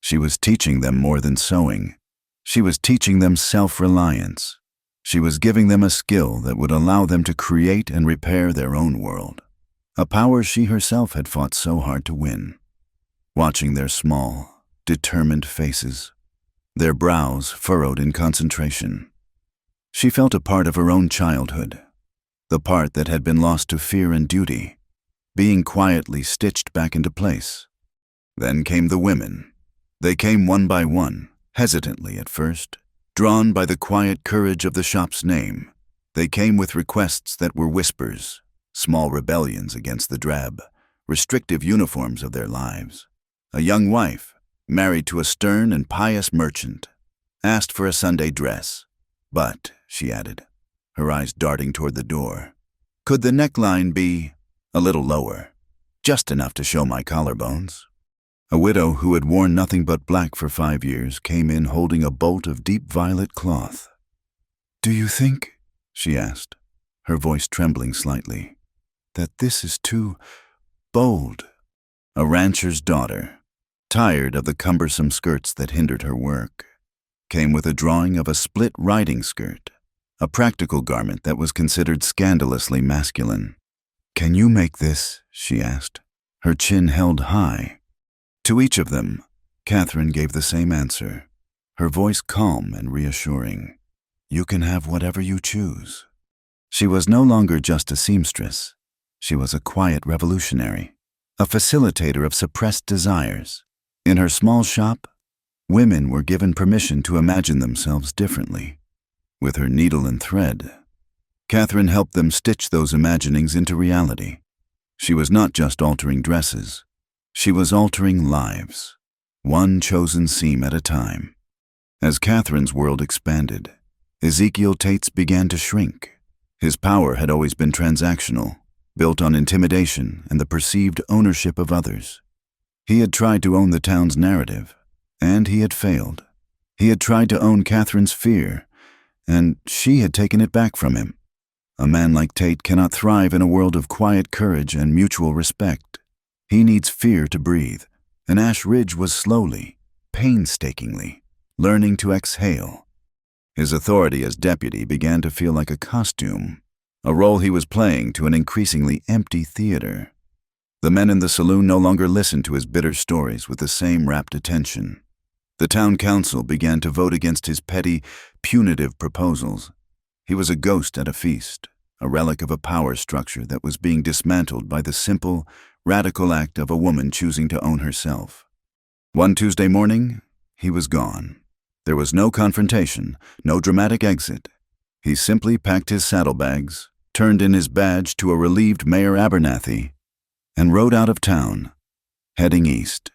She was teaching them more than sewing. She was teaching them self-reliance. She was giving them a skill that would allow them to create and repair their own world, a power she herself had fought so hard to win. Watching their small, determined faces, their brows furrowed in concentration, she felt a part of her own childhood, the part that had been lost to fear and duty, being quietly stitched back into place. Then came the women. They came one by one, hesitantly at first, drawn by the quiet courage of the shop's name. They came with requests that were whispers, small rebellions against the drab, restrictive uniforms of their lives. A young wife, married to a stern and pious merchant, asked for a Sunday dress. But, she added, her eyes darting toward the door, could the neckline be a little lower, just enough to show my collarbones? A widow who had worn nothing but black for 5 years came in holding a bolt of deep violet cloth. "Do you think," she asked, her voice trembling slightly, "that this is too bold?" A rancher's daughter, tired of the cumbersome skirts that hindered her work, came with a drawing of a split riding skirt, a practical garment that was considered scandalously masculine. "Can you make this?" she asked, her chin held high. To each of them, Catherine gave the same answer, her voice calm and reassuring. "You can have whatever you choose." She was no longer just a seamstress. She was a quiet revolutionary, a facilitator of suppressed desires. In her small shop, women were given permission to imagine themselves differently. With her needle and thread, Catherine helped them stitch those imaginings into reality. She was not just altering dresses. She was altering lives, one chosen seam at a time. As Catherine's world expanded, Ezekiel Tate's began to shrink. His power had always been transactional, built on intimidation and the perceived ownership of others. He had tried to own the town's narrative, and he had failed. He had tried to own Catherine's fear, and she had taken it back from him. A man like Tate cannot thrive in a world of quiet courage and mutual respect. He needs fear to breathe, and Ash Ridge was slowly, painstakingly, learning to exhale. His authority as deputy began to feel like a costume, a role he was playing to an increasingly empty theater. The men in the saloon no longer listened to his bitter stories with the same rapt attention. The town council began to vote against his petty, punitive proposals. He was a ghost at a feast, a relic of a power structure that was being dismantled by the simple, radical act of a woman choosing to own herself. One Tuesday morning, he was gone. There was no confrontation, no dramatic exit. He simply packed his saddlebags, turned in his badge to a relieved Mayor Abernathy, and rode out of town, heading east.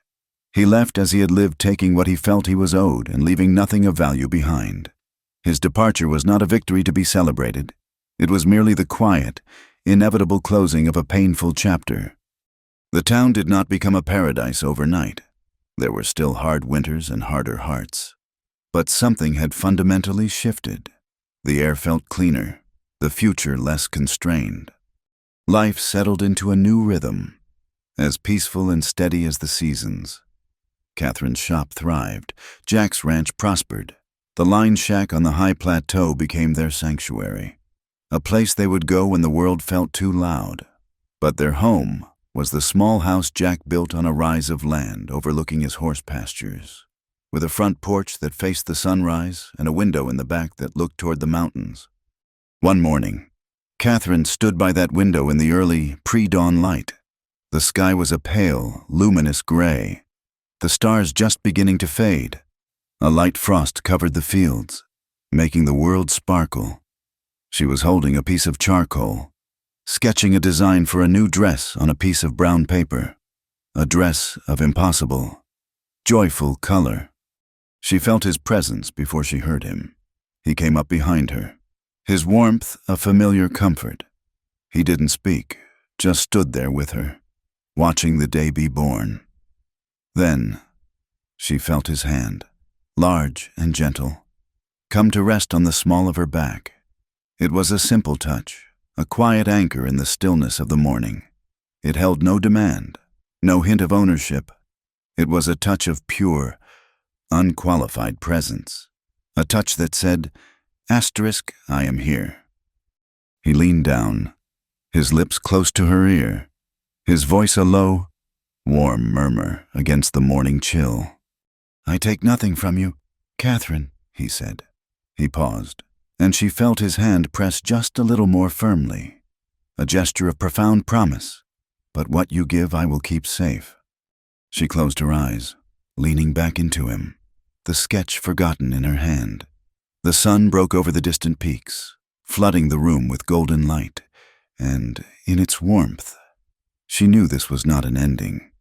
He left as he had lived, taking what he felt he was owed and leaving nothing of value behind. His departure was not a victory to be celebrated. It was merely the quiet, inevitable closing of a painful chapter. The town did not become a paradise overnight. There were still hard winters and harder hearts. But something had fundamentally shifted. The air felt cleaner, the future less constrained. Life settled into a new rhythm, as peaceful and steady as the seasons. Catherine's shop thrived. Jack's ranch prospered. The line shack on the high plateau became their sanctuary, a place they would go when the world felt too loud. But their home was the small house Jack built on a rise of land overlooking his horse pastures, with a front porch that faced the sunrise and a window in the back that looked toward the mountains. One morning, Catherine stood by that window in the early, pre-dawn light. The sky was a pale, luminous gray, the stars just beginning to fade. A light frost covered the fields, making the world sparkle. She was holding a piece of charcoal, sketching a design for a new dress on a piece of brown paper, a dress of impossible, joyful color. She felt his presence before she heard him. He came up behind her, his warmth a familiar comfort. He didn't speak, just stood there with her, watching the day be born. Then she felt his hand, large and gentle, come to rest on the small of her back. It was a simple touch, a quiet anchor in the stillness of the morning. It held no demand, no hint of ownership. It was a touch of pure, unqualified presence, a touch that said, "I am here." He leaned down, his lips close to her ear, his voice a low, warm murmur against the morning chill. "I take nothing from you, Catherine," he said. He paused, and she felt his hand press just a little more firmly, a gesture of profound promise. "But what you give I will keep safe." She closed her eyes, leaning back into him, the sketch forgotten in her hand. The sun broke over the distant peaks, flooding the room with golden light, and in its warmth, she knew this was not an ending.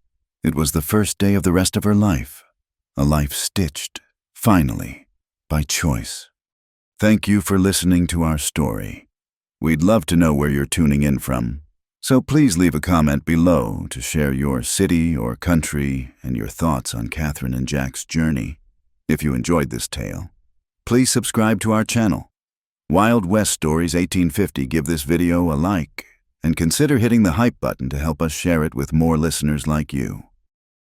It was the first day of the rest of her life, a life stitched, finally, by choice. Thank you for listening to our story. We'd love to know where you're tuning in from, so please leave a comment below to share your city or country and your thoughts on Catherine and Jack's journey. If you enjoyed this tale, please subscribe to our channel. Wild West Stories 1850, give this video a like, and consider hitting the hype button to help us share it with more listeners like you.